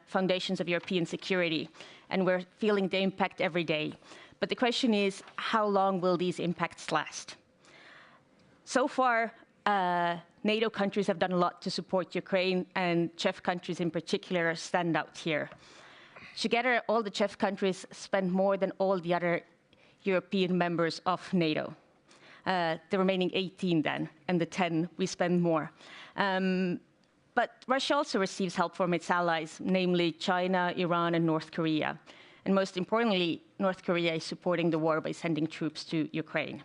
foundations of European security, and we're feeling the impact every day. But the question is, how long will these impacts last? So far, NATO countries have done a lot to support Ukraine, and CHEF countries in particular stand out here. Together, all the CHEF countries spend more than all the other European members of NATO. The remaining 18 then, and the 10, we spend more. But Russia also receives help from its allies, namely China, Iran, and North Korea. And most importantly, North Korea is supporting the war by sending troops to Ukraine.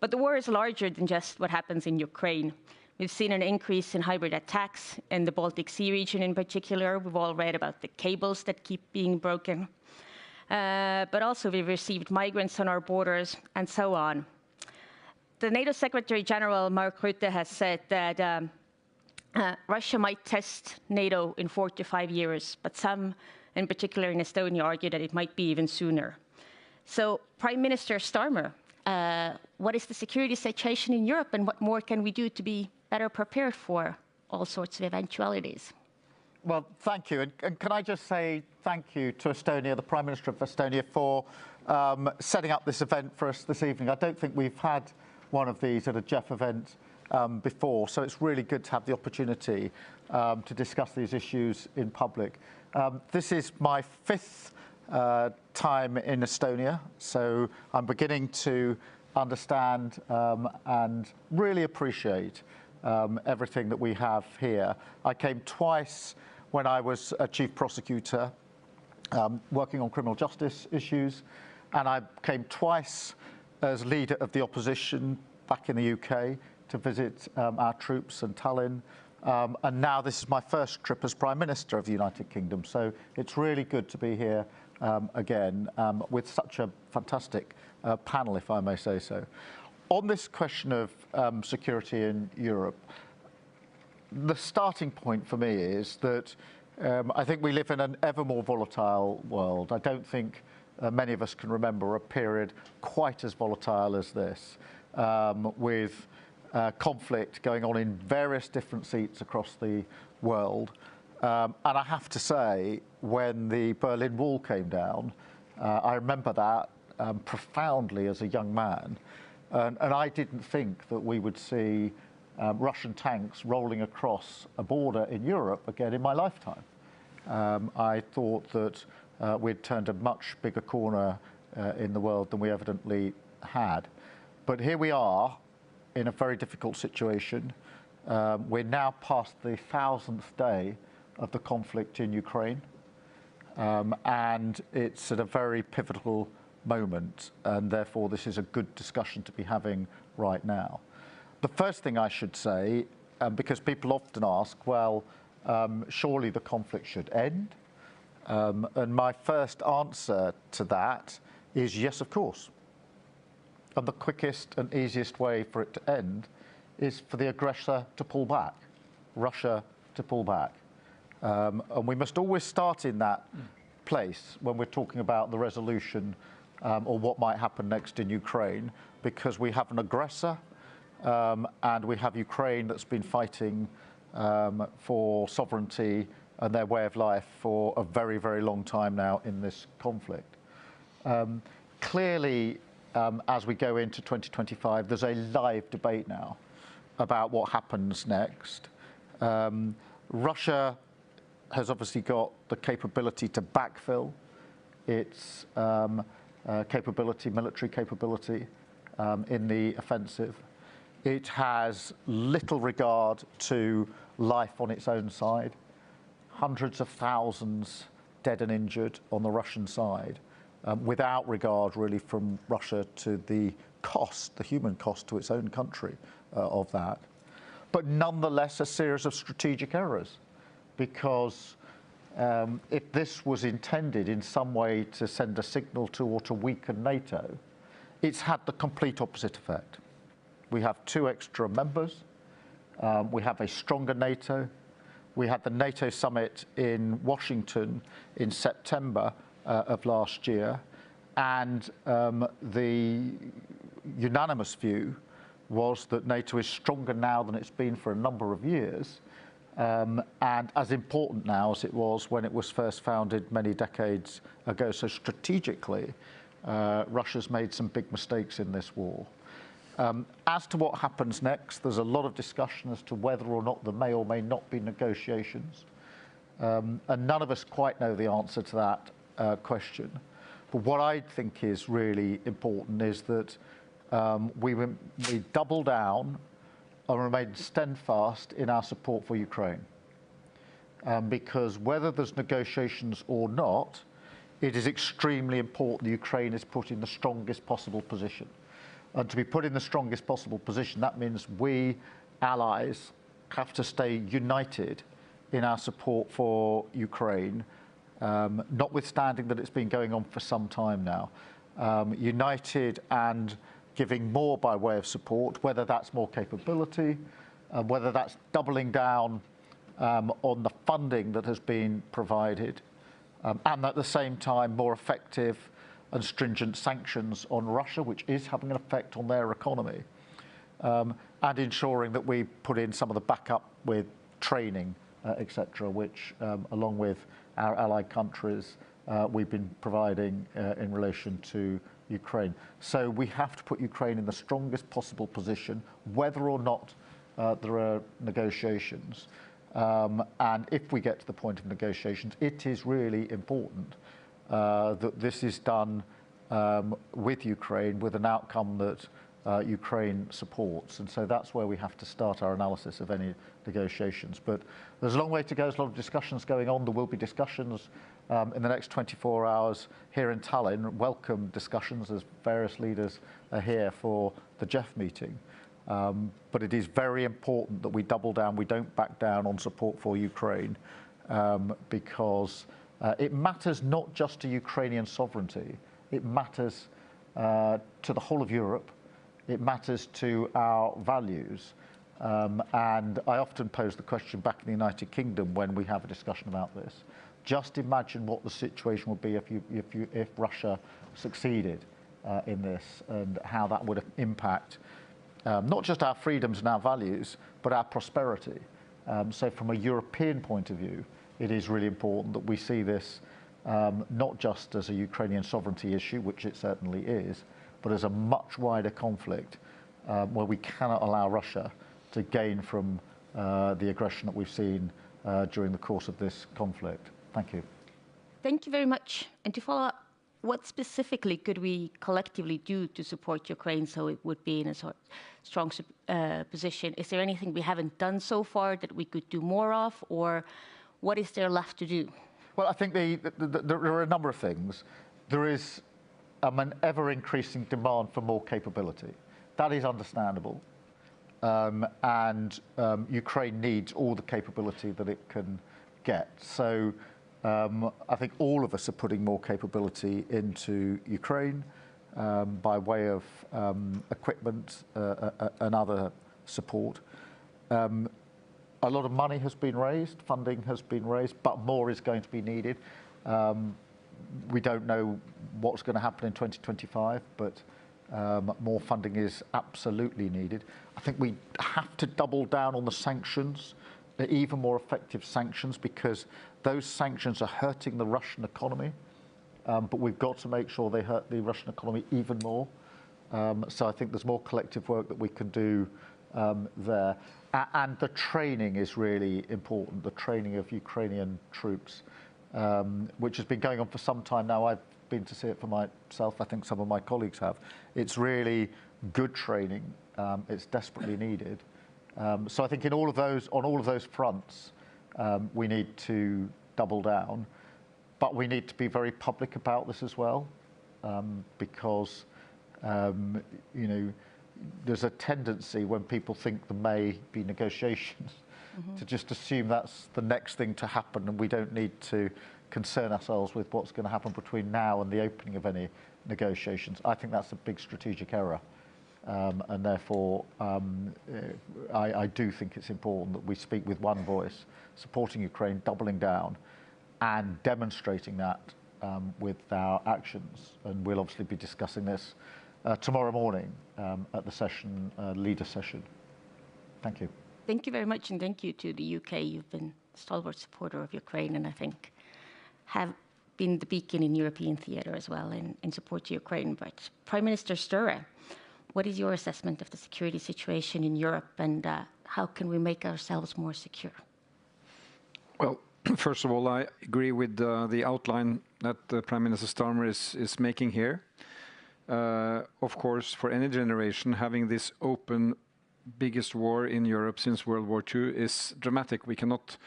But the war is larger than just what happens in Ukraine. We've seen an increase in hybrid attacks in the Baltic Sea region in particular. We've all read about the cables that keep being broken. But also we've received migrants on our borders and so on. The NATO Secretary General Mark Rutte has said that Russia might test NATO in 4 to 5 years, but some, in particular in Estonia, argue that it might be even sooner. So, Prime Minister Starmer, what is the security situation in Europe, and what more can we do to be better prepared for all sorts of eventualities? Well, thank you. And can I just say thank you to Estonia, the Prime Minister of Estonia, for setting up this event for us this evening. I don't think we've had one of these at a JEF event before, so it's really good to have the opportunity to discuss these issues in public. This is my 5th time in Estonia, so I'm beginning to understand and really appreciate everything that we have here. I came twice when I was a chief prosecutor working on criminal justice issues, and I came twice as leader of the opposition back in the UK to visit our troops in Tallinn. And now this is my first trip as Prime Minister of the United Kingdom. So it's really good to be here again with such a fantastic panel, if I may say so. On this question of security in Europe, the starting point for me is that I think we live in an ever more volatile world. I don't think many of us can remember a period quite as volatile as this, with conflict going on in various different seats across the world. And I have to say, when the Berlin Wall came down, I remember that profoundly as a young man. And I didn't think that we would see Russian tanks rolling across a border in Europe again in my lifetime. I thought that we'd turned a much bigger corner in the world than we evidently had. But here we are in a very difficult situation. We're now past the 1000th day of the conflict in Ukraine. And it's at a very pivotal moment, and therefore this is a good discussion to be having right now. The first thing I should say, because people often ask, well, surely the conflict should end? And my first answer to that is yes, of course. And the quickest and easiest way for it to end is for the aggressor to pull back, Russia to pull back. And we must always start in that place when we're talking about the resolution or what might happen next in Ukraine, because we have an aggressor and we have Ukraine that's been fighting for sovereignty and their way of life for a very, very long time now in this conflict. Clearly, as we go into 2025, there's a live debate now about what happens next. Russia has obviously got the capability to backfill its military capability in the offensive. It has little regard to life on its own side. Hundreds of thousands dead and injured on the Russian side, without regard really from Russia to the cost, the human cost to its own country of that. But nonetheless, a series of strategic errors, because if this was intended in some way to send a signal to or to weaken NATO, it's had the complete opposite effect. We have 2 extra members. We have a stronger NATO. We had the NATO summit in Washington in September of last year, and the unanimous view was that NATO is stronger now than it's been for a number of years, and as important now as it was when it was first founded many decades ago. So strategically, Russia's made some big mistakes in this war. As to what happens next, there's a lot of discussion as to whether or not there may or may not be negotiations. And none of us quite know the answer to that question. But what I think is really important is that we double down and remain steadfast in our support for Ukraine. Because whether there's negotiations or not, it is extremely important that Ukraine is put in the strongest possible position. And to be put in the strongest possible position, that means we, allies, have to stay united in our support for Ukraine, notwithstanding that it's been going on for some time now. United and giving more by way of support, whether that's more capability, whether that's doubling down on the funding that has been provided, and at the same time more effective and stringent sanctions on Russia, which is having an effect on their economy, and ensuring that we put in some of the backup with training, etc., which, along with our allied countries, we've been providing in relation to Ukraine. So we have to put Ukraine in the strongest possible position, whether or not there are negotiations. And if we get to the point of negotiations, it is really important that this is done with Ukraine, with an outcome that Ukraine supports. And so that's where we have to start our analysis of any negotiations. But there's a long way to go. There's a lot of discussions going on. There will be discussions in the next 24 hours here in Tallinn. Welcome discussions, as various leaders are here for the JEF meeting. But it is very important that we double down, we don't back down on support for Ukraine, because it matters not just to Ukrainian sovereignty, it matters to the whole of Europe, it matters to our values. And I often pose the question back in the United Kingdom when we have a discussion about this. Just imagine what the situation would be if Russia succeeded in this, and how that would impact not just our freedoms and our values, but our prosperity. So from a European point of view, it is really important that we see this not just as a Ukrainian sovereignty issue, which it certainly is, but as a much wider conflict where we cannot allow Russia to gain from the aggression that we've seen during the course of this conflict. Thank you. Thank you very much. And to follow up, what specifically could we collectively do to support Ukraine so it would be in a strong position? Is there anything we haven't done so far that we could do more of, or what is there left to do? Well, I think there are a number of things. There is an ever-increasing demand for more capability. That is understandable. And Ukraine needs all the capability that it can get. So I think all of us are putting more capability into Ukraine by way of equipment and other support. A lot of money has been raised, funding has been raised, but more is going to be needed. We don't know what's going to happen in 2025, but more funding is absolutely needed. I think we have to double down on the sanctions, even more effective sanctions, because those sanctions are hurting the Russian economy, but we've got to make sure they hurt the Russian economy even more. So I think there's more collective work that we can do there. And the training is really important, the training of Ukrainian troops, which has been going on for some time now. I've been to see it for myself. I think some of my colleagues have. It's really good training. It's desperately needed. So I think on all of those fronts, we need to double down, but we need to be very public about this as well, because you know, there's a tendency when people think there may be negotiations to just assume that's the next thing to happen, and we don't need to concern ourselves with what's going to happen between now and the opening of any negotiations. I think that's a big strategic error. And therefore, I do think it's important that we speak with one voice, supporting Ukraine, doubling down, and demonstrating that with our actions. And we'll obviously be discussing this tomorrow morning at the session, leader session. Thank you. Thank you very much, and thank you to the UK. You've been a stalwart supporter of Ukraine, and I think have been the beacon in European theatre as well in support to Ukraine. But Prime Minister Sture, what is your assessment of the security situation in Europe, and how can we make ourselves more secure? Well, first of all, I agree with the outline that Prime Minister Starmer is making here. Of course, for any generation, having this open, biggest war in Europe since World War II is dramatic. We cannot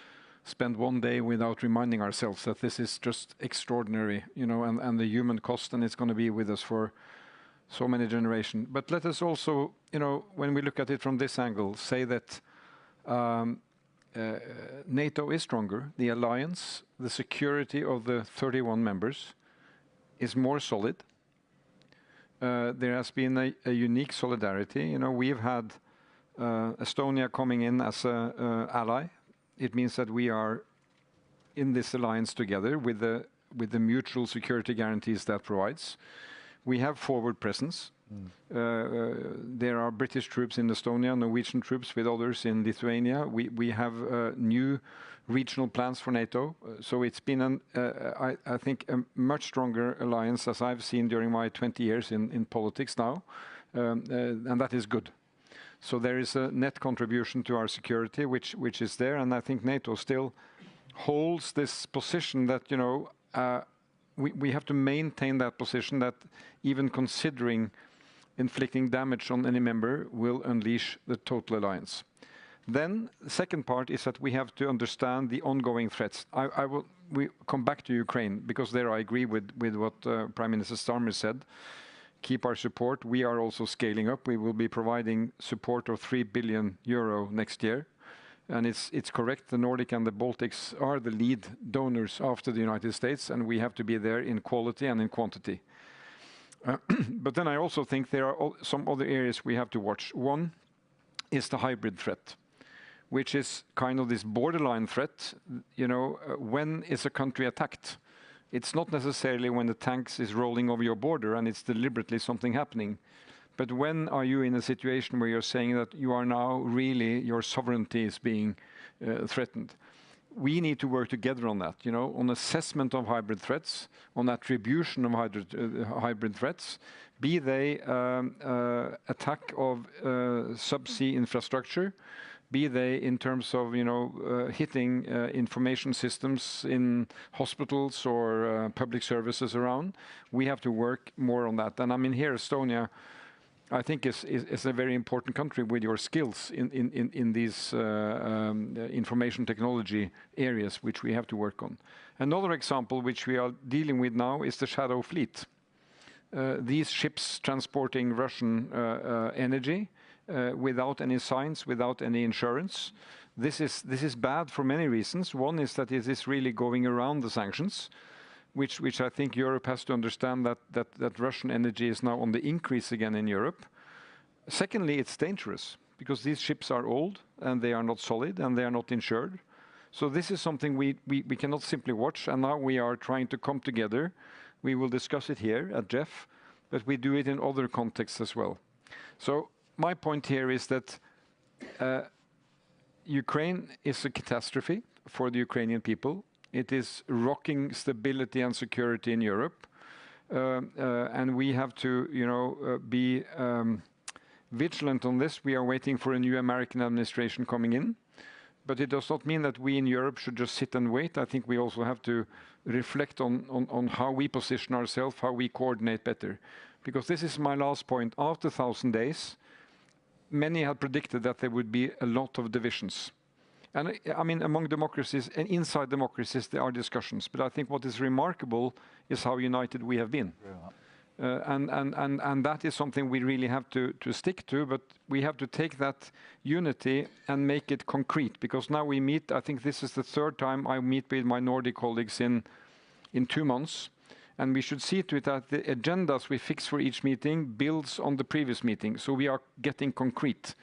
spend one day without reminding ourselves that this is just extraordinary, you know, and the human cost, and it's going to be with us for so many generations. But let us also, you know, when we look at it from this angle, say that NATO is stronger. The alliance, the security of the 31 members is more solid. There has been a unique solidarity. You know, we've had Estonia coming in as an ally. It means that we are in this alliance together with the mutual security guarantees that provides. We have forward presence. There are British troops in Estonia, Norwegian troops with others in Lithuania. We have new regional plans for NATO. So it's been, I think, a much stronger alliance as I've seen during my 20 years in politics now. And that is good. So there is a net contribution to our security, which is there. And I think NATO still holds this position that, you know, we have to maintain that position that even considering inflicting damage on any member will unleash the total alliance. Then the second part is that we have to understand the ongoing threats. We come back to Ukraine because there I agree with what Prime Minister Starmer said. Keep our support. We are also scaling up. We will be providing support of €3 billion next year. And it's correct, the Nordic and the Baltics are the lead donors after the United States, and we have to be there in quality and in quantity. But then I also think there are some other areas we have to watch. One is the hybrid threat, which is kind of this borderline threat. You know, when is a country attacked? It's not necessarily when the tanks is rolling over your border and it's deliberately something happening. But when are you in a situation where you're saying that you are now really, your sovereignty is being threatened? We need to work together on that, you know, on assessment of hybrid threats, on attribution of hybrid threats, be they attack of subsea infrastructure, be they in terms of, you know, hitting information systems in hospitals or public services around. We have to work more on that. And I mean, here, Estonia, I think is a very important country with your skills in these information technology areas, which we have to work on. Another example which we are dealing with now is the shadow fleet. These ships transporting Russian energy without any signs, without any insurance. This is bad for many reasons. One is that it is really going around the sanctions, which I think Europe has to understand that Russian energy is now on the increase again in Europe. Secondly, it's dangerous because these ships are old and they are not solid and they are not insured. So this is something we cannot simply watch, and now we are trying to come together. We will discuss it here at JEF, but we do it in other contexts as well. So my point here is that Ukraine is a catastrophe for the Ukrainian people. It is rocking stability and security in Europe. And we have to, you know, be vigilant on this. We are waiting for a new American administration coming in. But it does not mean that we in Europe should just sit and wait. I think we also have to reflect on how we position ourselves, how we coordinate better. Because this is my last point. After 1,000 days, many had predicted that there would be a lot of divisions. And I mean, among democracies and inside democracies, there are discussions. But I think what is remarkable is how united we have been. And that is something we really have to stick to. But we have to take that unity and make it concrete. Because now we meet, I think this is the third time I meet with my Nordic colleagues in 2 months. And we should see to it that the agendas we fix for each meeting builds on the previous meeting. So we are getting concrete.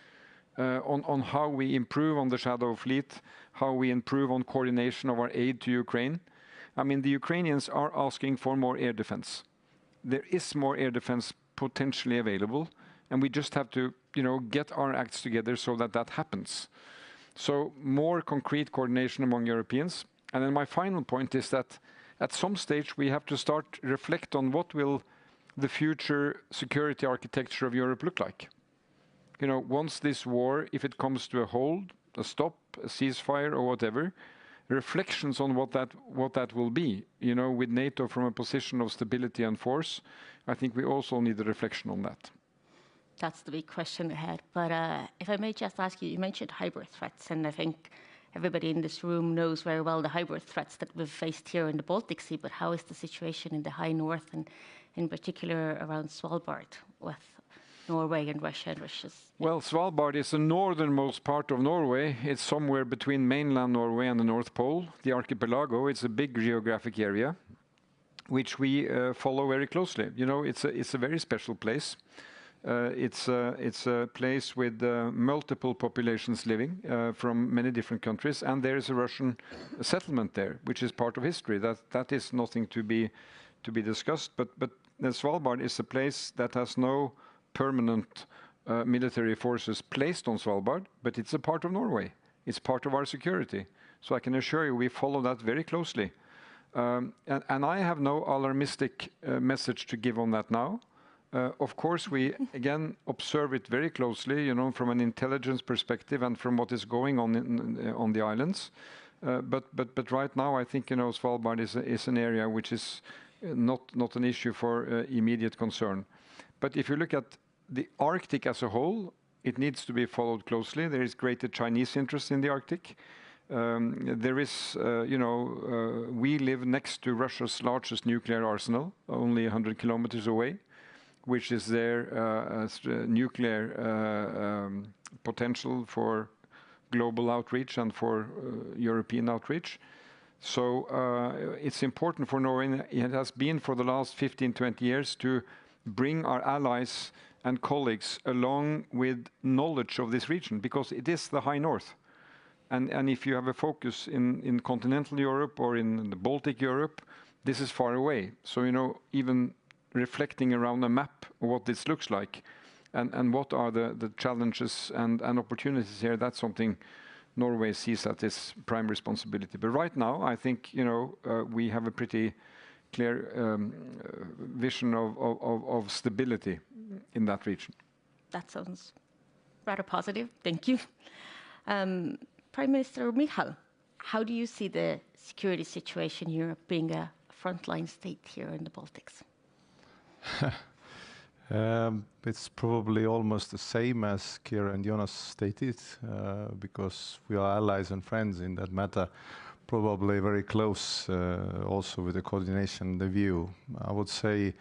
On how we improve on the shadow fleet, how we improve on coordination of our aid to Ukraine. I mean, the Ukrainians are asking for more air defense. There is more air defense potentially available, and we just have to, you know, get our acts together so that that happens. So more concrete coordination among Europeans. And then my final point is that at some stage we have to start reflect on what will the future security architecture of Europe look like. You know, once this war, if it comes to a hold, a stop, a ceasefire or whatever, reflections on what that will be, you know, with NATO from a position of stability and force, I think we also need a reflection on that. That's the big question ahead. But if I may just ask you, you mentioned hybrid threats, and I think everybody in this room knows very well the hybrid threats that we've faced here in the Baltic Sea, but how is the situation in the high north and in particular around Svalbard with Norway and Russia and Russia's? Well, Svalbard is the northernmost part of Norway. It's somewhere between mainland Norway and the North Pole, the archipelago. It's a big geographic area, which we follow very closely. You know, it's a very special place. It's a place with multiple populations living from many different countries, and there is a Russian settlement there, which is part of history. That is nothing to be discussed. But Svalbard is a place that has no permanent military forces placed on Svalbard, but it's a part of Norway. It's part of our security. So I can assure you we follow that very closely. And I have no alarmistic message to give on that now. Of course, we again observe it very closely, you know, from an intelligence perspective and from what is going on the islands. But right now, I think, you know, Svalbard is an area which is not an issue for immediate concern. But if you look at the Arctic as a whole, it needs to be followed closely. There is greater Chinese interest in the Arctic. There is, you know, we live next to Russia's largest nuclear arsenal, only 100 kilometers away, which is their nuclear potential for global outreach and for European outreach. So it's important for Norway, it has been for the last 15, 20 years, to bring our allies and colleagues along with knowledge of this region, because it is the high north. And if you have a focus in continental Europe or in the Baltic Europe, this is far away. So, you know, even reflecting around a map of what this looks like and what are the challenges and opportunities here, that's something Norway sees as its prime responsibility. But right now, I think, you know, we have a pretty clear vision of stability in that region. That sounds rather positive. Thank you. Prime Minister Michal, how do you see the security situation in Europe being a frontline state here in the Baltics? It's probably almost the same as Kira and Jonas stated, because we are allies and friends in that matter, probably very close also with the coordination, the view. I would say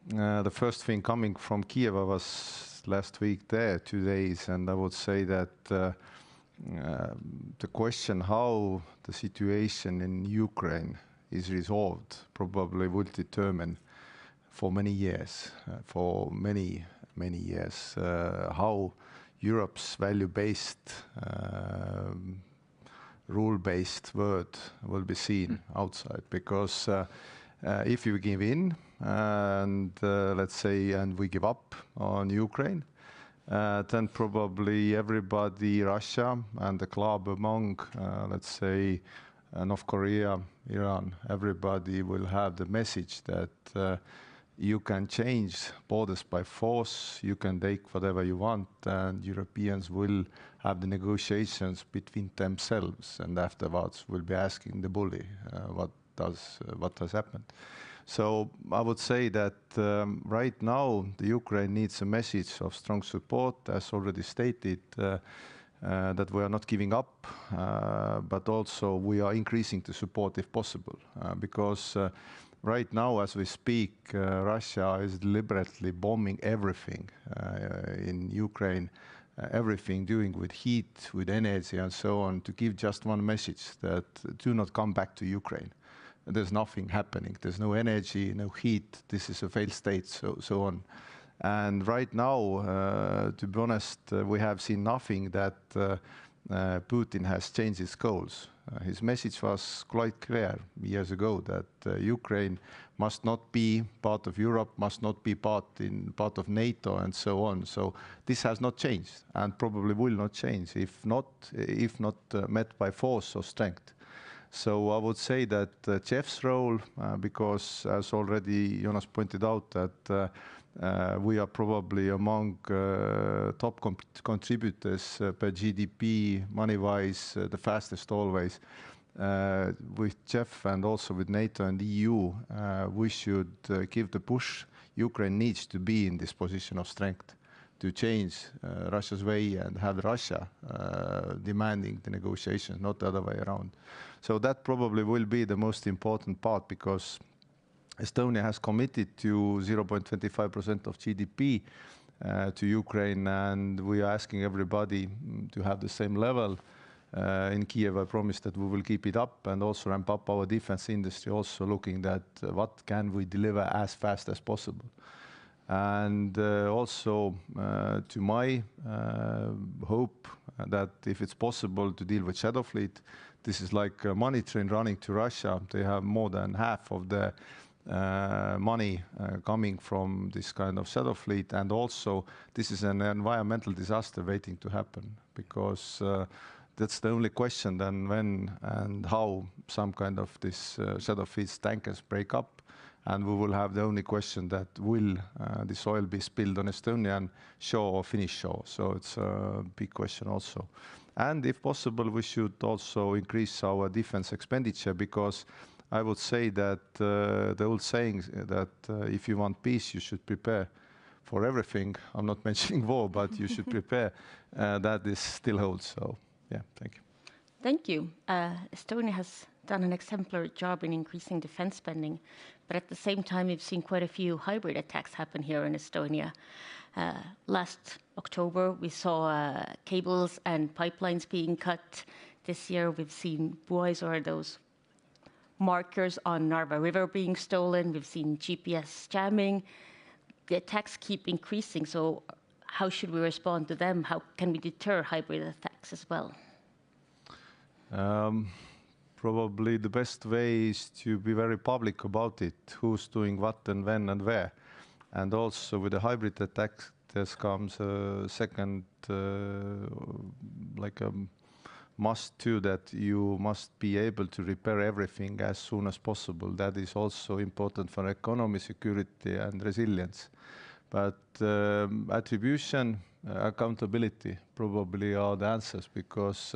the first thing coming from Kiev, I was last week there 2 days, and I would say that the question how the situation in Ukraine is resolved probably will determine for many years, how Europe's value-based, rule-based world will be seen outside. Because if you give in and let's say, and we give up on Ukraine, then probably everybody, Russia and the club among, let's say, North Korea, Iran, everybody will have the message that you can change borders by force, you can take whatever you want, and Europeans will have the negotiations between themselves, and afterwards will be asking the bully what has happened. So I would say that right now the Ukraine needs a message of strong support, as already stated, that we are not giving up, but also we are increasing the support if possible, because right now, as we speak, Russia is deliberately bombing everything in Ukraine, everything doing with heat, with energy and so on, to give just one message that do not come back to Ukraine. There's nothing happening. There's no energy, no heat. This is a failed state, so on. And right now, to be honest, we have seen nothing that Putin has changed his goals. His message was quite clear years ago that Ukraine must not be part of Europe, must not be part of NATO, and so on. So this has not changed, and probably will not change if not met by force or strength. So I would say that Jeff's role, because as already Jonas pointed out, that we are probably among top contributors per GDP, money-wise, the fastest always. With Jeff and also with NATO and EU, we should give the push. Ukraine needs to be in this position of strength to change Russia's way and have Russia demanding the negotiations, not the other way around. So that probably will be the most important part, because Estonia has committed to 0.25% of GDP to Ukraine, and we are asking everybody to have the same level. In Kiev, I promise that we will keep it up and also ramp up our defense industry, also looking at what can we deliver as fast as possible. And also to my hope that if it's possible to deal with Shadow Fleet, this is like a money train running to Russia. They have more than half of the money coming from this kind of Shadow Fleet, and also this is an environmental disaster waiting to happen, because that's the only question then when and how some kind of this Shadow Fleet tankers break up, and we will have the only question that will this oil be spilled on Estonian shore or Finnish shore. So it's a big question also. And if possible, we should also increase our defense expenditure, because I would say that the old saying that if you want peace, you should prepare for everything. I'm not mentioning war, but you should prepare. That is still holds. So, yeah, thank you. Thank you. Estonia has done an exemplary job in increasing defense spending, but at the same time, we've seen quite a few hybrid attacks happen here in Estonia. Last October, we saw cables and pipelines being cut. This year, we've seen buoys, or those markers on Narva River, being stolen. We've seen GPS jamming. The attacks keep increasing. So how should we respond to them? How can we deter hybrid attacks as well? Probably the best way is to be very public about it, who's doing what and when and where. And also with the hybrid attacks, there comes a second, like a must too, that you must be able to repair everything as soon as possible. That is also important for economy, security and resilience. But attribution, accountability probably are the answers, because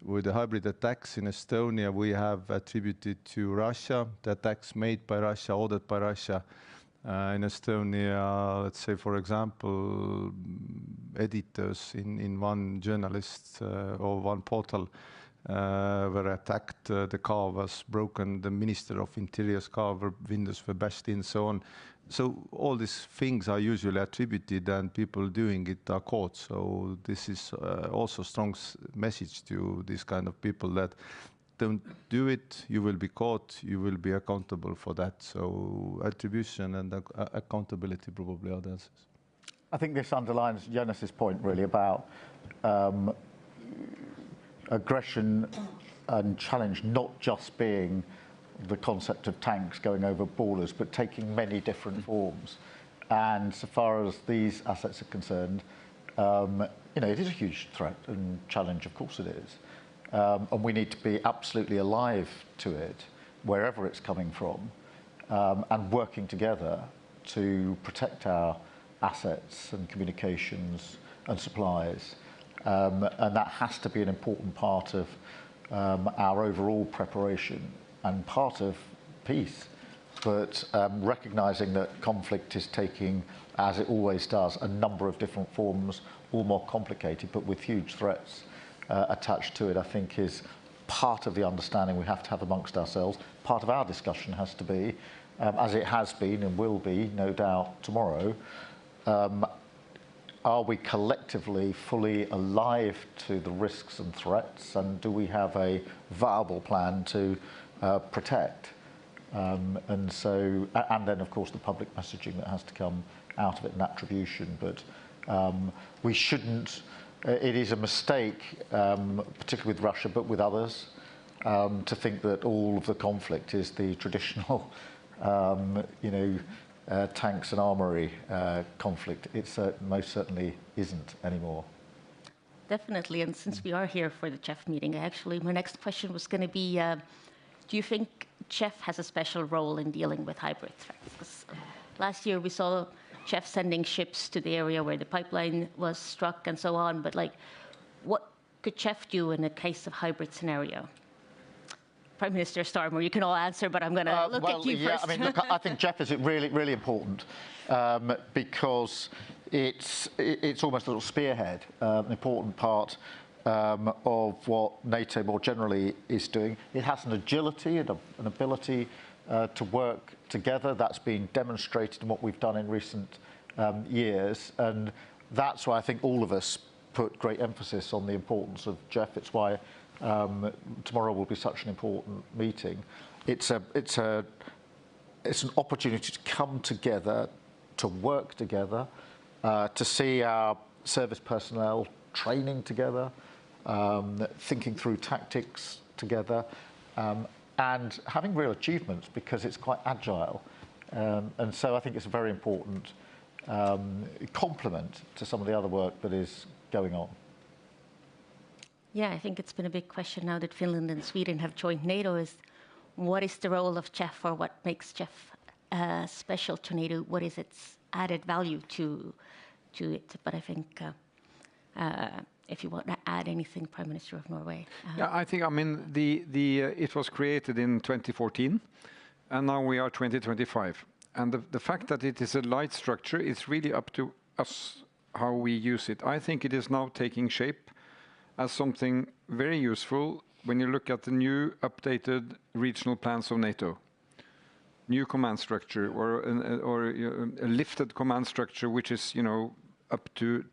with the hybrid attacks in Estonia, we have attributed to Russia, the attacks made by Russia, ordered by Russia. In Estonia, let's say, for example, editors in one journalist or one portal were attacked, the car was broken, the Minister of Interior's car, windows were bashed in, so on. So all these things are usually attributed, and people doing it are caught. So this is also a strong message to these kind of people that don't do it, you will be caught, you will be accountable for that. So attribution and accountability probably are the answers. I think this underlines Jonas's point really about aggression and challenge not just being the concept of tanks going over borders, but taking many different forms. And so far as these assets are concerned, you know, it is a huge threat and challenge, of course it is. And we need to be absolutely alive to it, wherever it's coming from, and working together to protect our assets and communications and supplies. And that has to be an important part of our overall preparation and part of peace. But recognising that conflict is taking, as it always does, a number of different forms, all more complicated, but with huge threats attached to it, I think is part of the understanding we have to have amongst ourselves. Part of our discussion has to be, as it has been and will be, no doubt, tomorrow, are we collectively fully alive to the risks and threats, and do we have a viable plan to protect? And so, and then of course the public messaging that has to come out of it and attribution. But we shouldn't, it is a mistake, particularly with Russia, but with others, to think that all of the conflict is the traditional, tanks and armoury conflict. It most certainly isn't anymore. Definitely, and since we are here for the CHEF meeting, my next question was going to be, do you think CHEF has a special role in dealing with hybrid threats? 'Cause last year we saw CHEF sending ships to the area where the pipeline was struck and so on, but what could CHEF do in a case of hybrid scenario? Prime Minister Starmer, you can all answer, but I'm going to look at you first. I mean, look, I think CHEF is really, really important because it's almost a little spearhead, an important part of what NATO more generally is doing. It has an agility and an ability to work together. That's been demonstrated in what we've done in recent years, and that's why I think all of us put great emphasis on the importance of CHEF. It's why tomorrow will be such an important meeting. It's an opportunity to come together, to work together, to see our service personnel training together, thinking through tactics together, and having real achievements because it's quite agile. And so I think it's a very important complement to some of the other work that is going on. Yeah, I think it's been a big question now that Finland and Sweden have joined NATO is what is the role of CHEF, or what makes CHEF special to NATO? What is its added value to it? But I think if you want to add anything, Prime Minister of Norway. Yeah, I think, it was created in 2014, and now we are 2025. And the fact that it is a light structure, it's really up to us how we use it. I think it is now taking shape as something very useful when you look at the new updated regional plans of NATO. New command structure or a lifted command structure, which is, up to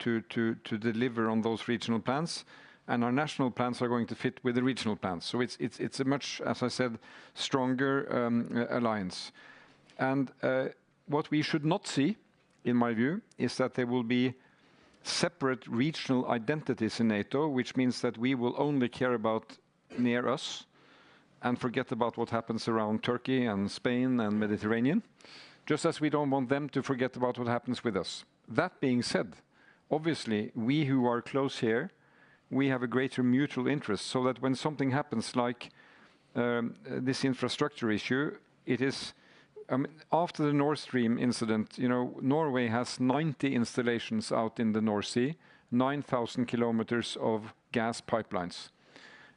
deliver on those regional plans, and our national plans are going to fit with the regional plans. So it's a much, as I said, stronger alliance. And what we should not see, in my view, is that there will be separate regional identities in NATO, which means that we will only care about near us and forget about what happens around Turkey and Spain and Mediterranean, just as we don't want them to forget about what happens with us. That being said, obviously, we who are close here, we have a greater mutual interest, so that when something happens like this infrastructure issue, it is, after the Nord Stream incident, Norway has 90 installations out in the North Sea, 9,000 kilometers of gas pipelines.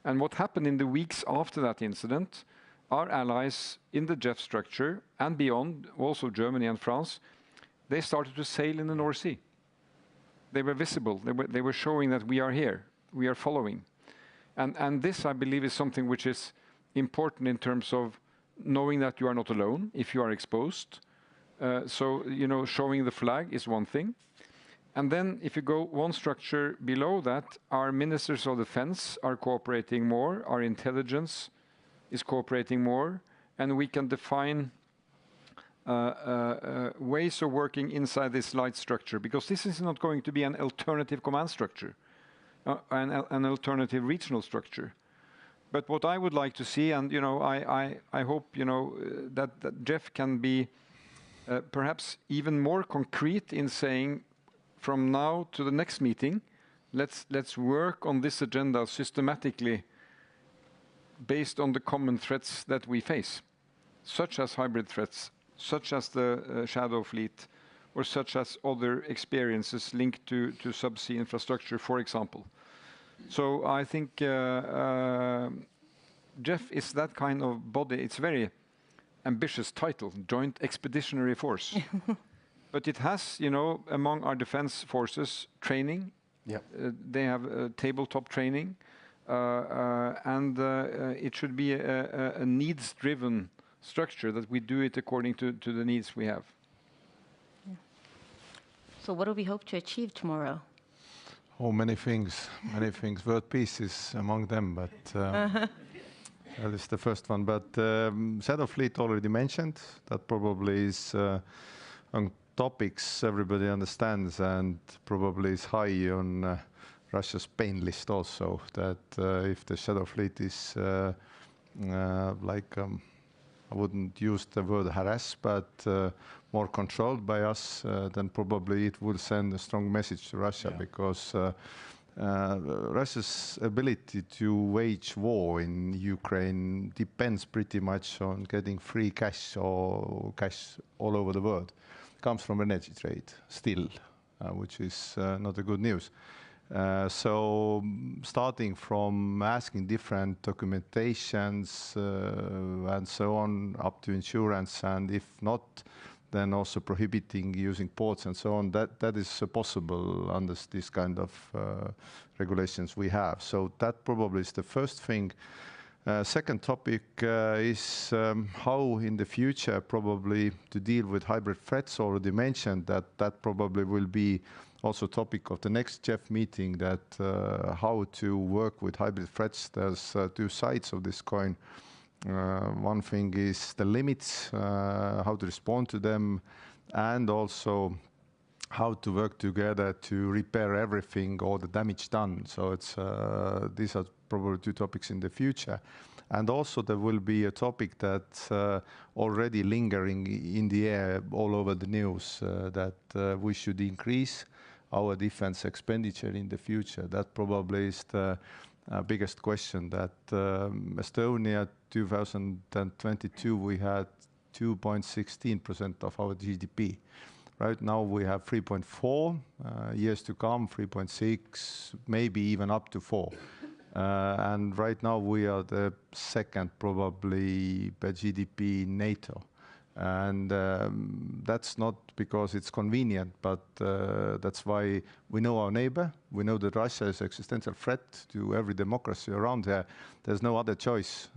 And what happened in the weeks after that incident, our allies in the JEF structure and beyond, also Germany and France, they started to sail in the North Sea. They were visible. They were showing that we are here, we are following. And this, I believe, is something which is important in terms of knowing that you are not alone if you are exposed. Showing the flag is one thing. And then if you go one structure below that, our ministers of defense are cooperating more, our intelligence is cooperating more, and we can define ways of working inside this light structure, because this is not going to be an alternative command structure, an alternative regional structure. But what I would like to see, and I hope that JEF can be perhaps even more concrete in saying, from now to the next meeting, let's work on this agenda systematically based on the common threats that we face, such as hybrid threats, such as the shadow fleet, or such as other experiences linked to subsea infrastructure, for example. So I think JEF is that kind of body. It's a very ambitious title, Joint Expeditionary Force. But it has, among our defense forces, training. Yep. They have tabletop training. And it should be a needs-driven structure, that we do it according to the needs we have. Yeah. So what do we hope to achieve tomorrow? Oh, many things. World peace is among them, but that is the first one. But shadow fleet already mentioned. That probably is on topics everybody understands, and probably is high on Russia's pain list also. That if the shadow fleet is like I wouldn't use the word harass, but more controlled by us, then probably it will send a strong message to Russia, because Russia's ability to wage war in Ukraine depends pretty much on getting free cash or cash all over the world. It comes from energy trade still, which is not a good news. So starting from asking different documentations and so on, up to insurance, and if not, then also prohibiting using ports and so on, that is possible under this kind of regulations we have. So that probably is the first thing. Second topic is how in the future probably to deal with hybrid threats. Already mentioned that probably will be also topic of the next Jeff meeting, that how to work with hybrid threats. There's two sides of this coin. One thing is the limits, how to respond to them, and also how to work together to repair everything, all the damage done. So it's these are probably two topics in the future. And also there will be a topic that's already lingering in the air all over the news, that we should increase our defense expenditure in the future. That probably is the biggest question. That Estonia 2022 we had 2.16% of our GDP. Right now we have 3.4, years to come 3.6, maybe even up to 4. And right now we are the second probably per GDP in NATO. And that's not because it's convenient, but that's why we know our neighbor. We know that Russia is an existential threat to every democracy around there. There's no other choice.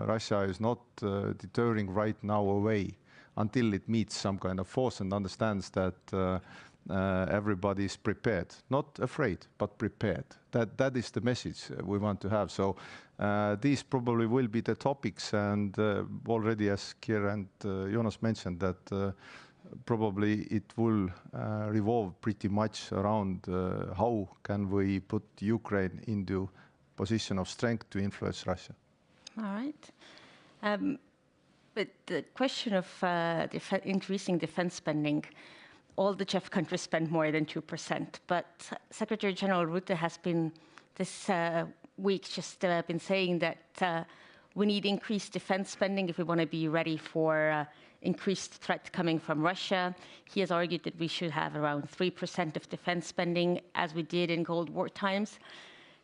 Russia is not deterring right now away until it meets some kind of force and understands that everybody is prepared, not afraid, but prepared. That is the message we want to have. So these probably will be the topics, and already as Kier and Jonas mentioned, that probably it will revolve pretty much around how can we put Ukraine into position of strength to influence Russia. All right. But the question of increasing defense spending, all the Jeff countries spend more than 2%. But Secretary General Rutte has been this week just been saying that we need increased defense spending if we want to be ready for increased threat coming from Russia. He has argued that we should have around 3% of defense spending as we did in Cold War times.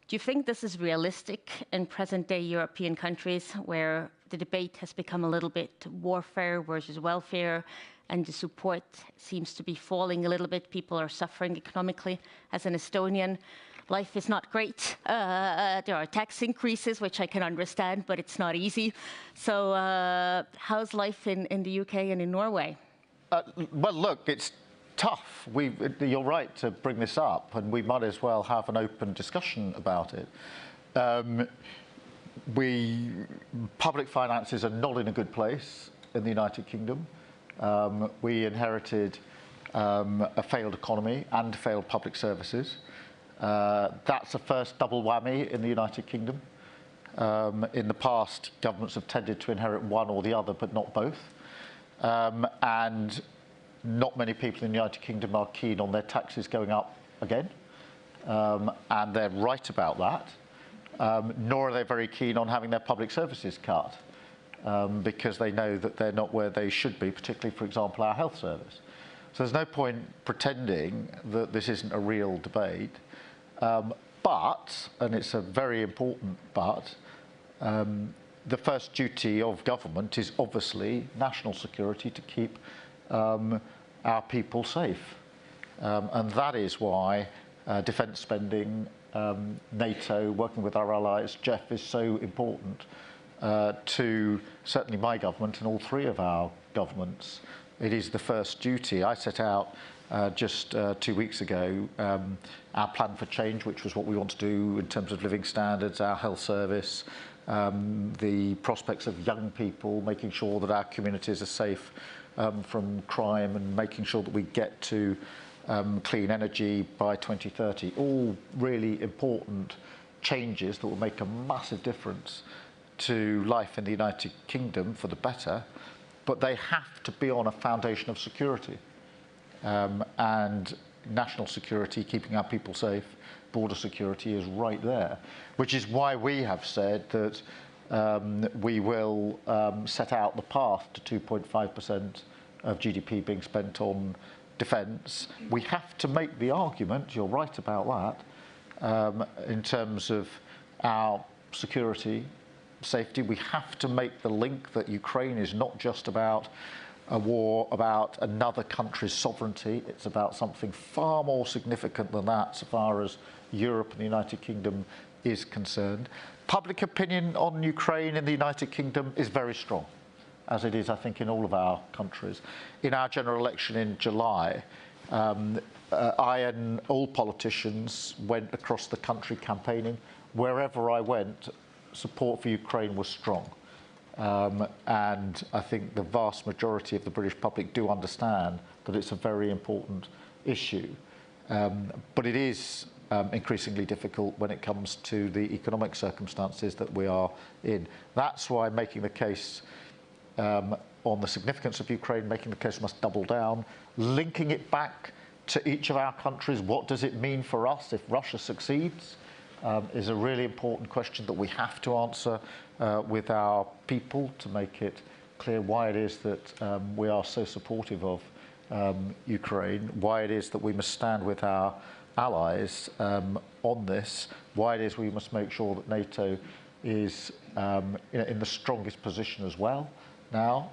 Do you think this is realistic in present-day European countries where the debate has become a little bit warfare versus welfare, and the support seems to be falling a little bit? People are suffering economically. As an Estonian, life is not great. There are tax increases, which I can understand, but it's not easy. So how's life in the UK and in Norway? Well, look, it's tough. You're right to bring this up, and we might as well have an open discussion about it. Public finances are not in a good place in the United Kingdom. We inherited a failed economy and failed public services. That's a first double whammy in the United Kingdom. In the past, governments have tended to inherit one or the other, but not both. And not many people in the United Kingdom are keen on their taxes going up again. And they're right about that. Nor are they very keen on having their public services cut, because they know that they're not where they should be, particularly, for example, our health service. So there's no point pretending that this isn't a real debate. But, and it's a very important but, the first duty of government is obviously national security, to keep our people safe. And that is why defence spending, NATO, working with our allies, Jeff, is so important to certainly my government and all three of our governments. It is the first duty. I set out just 2 weeks ago our plan for change, which was what we want to do in terms of living standards, our health service, the prospects of young people, making sure that our communities are safe from crime, and making sure that we get to clean energy by 2030. All really important changes that will make a massive difference to life in the United Kingdom for the better, but they have to be on a foundation of security. And national security, keeping our people safe, border security is right there, which is why we have said that we will set out the path to 2.5% of GDP being spent on defence. We have to make the argument, you're right about that, in terms of our security, safety. We have to make the link that Ukraine is not just about a war about another country's sovereignty. It's about something far more significant than that, so far as Europe and the United Kingdom is concerned. Public opinion on Ukraine in the United Kingdom is very strong, as it is, I think, in all of our countries. In our general election in July, I and all politicians went across the country campaigning. Wherever I went, support for Ukraine was strong. And I think the vast majority of the British public do understand that it's a very important issue. But it is increasingly difficult when it comes to the economic circumstances that we are in. That's why making the case on the significance of Ukraine, making the case must double down, linking it back to each of our countries. What does it mean for us if Russia succeeds? Is a really important question that we have to answer with our people to make it clear why it is that we are so supportive of Ukraine, why it is that we must stand with our allies on this, why it is we must make sure that NATO is in the strongest position as well now.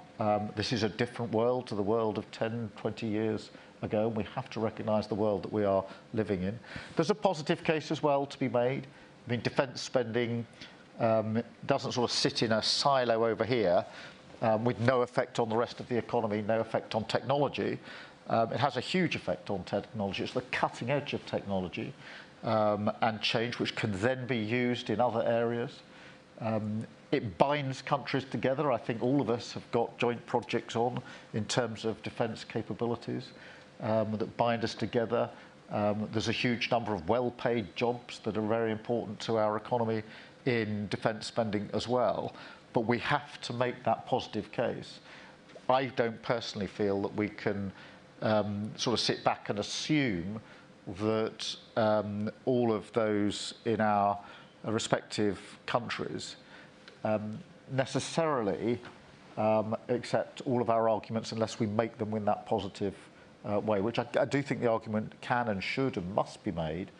This is a different world to the world of 10, 20 years ago, and we have to recognise the world that we are living in. There's a positive case as well to be made. I mean, defence spending doesn't sort of sit in a silo over here with no effect on the rest of the economy, no effect on technology. It has a huge effect on technology. It's the cutting edge of technology and change, which can then be used in other areas. It binds countries together. I think all of us have got joint projects on in terms of defence capabilities that bind us together. There's a huge number of well-paid jobs that are very important to our economy in defence spending as well. But we have to make that positive case. I don't personally feel that we can sort of sit back and assume that all of those in our respective countries necessarily accept all of our arguments unless we make them in that positive way, which I do think the argument can and should and must be made.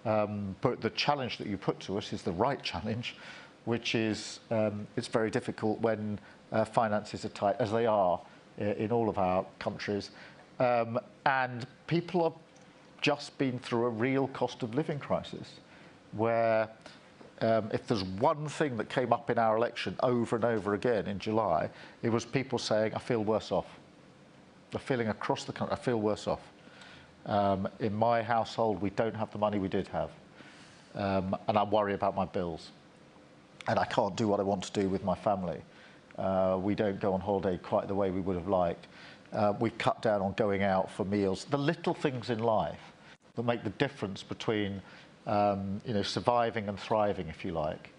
But the challenge that you put to us is the right challenge, which is it's very difficult when finances are tight, as they are in all of our countries. And people have just been through a real cost of living crisis, where if there's one thing that came up in our election over and over again in July, it was people saying, I feel worse off. The feeling across the country, I feel worse off. In my household, we don't have the money we did have. And I worry about my bills. And I can't do what I want to do with my family. We don't go on holiday quite the way we would have liked. We've cut down on going out for meals. The little things in life that make the difference between surviving and thriving, if you like.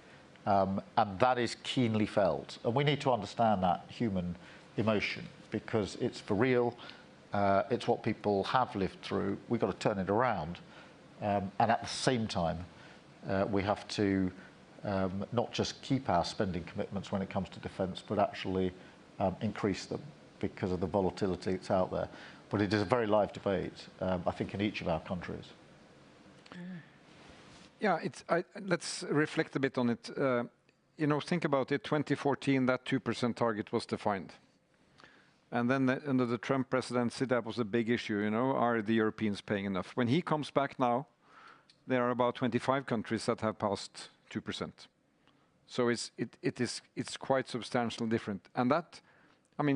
And that is keenly felt. And we need to understand that human emotion, because it's for real. It's what people have lived through. We've got to turn it around. And at the same time, we have to not just keep our spending commitments when it comes to defence, but actually increase them because of the volatility that's out there. But it is a very live debate, I think, in each of our countries. Yeah, let's reflect a bit on it. Think about it. 2014, that 2% target was defined. And then under the Trump presidency, that was a big issue. Are the Europeans paying enough? When he comes back now, there are about 25 countries that have passed 2%. So it's quite substantially different. And that,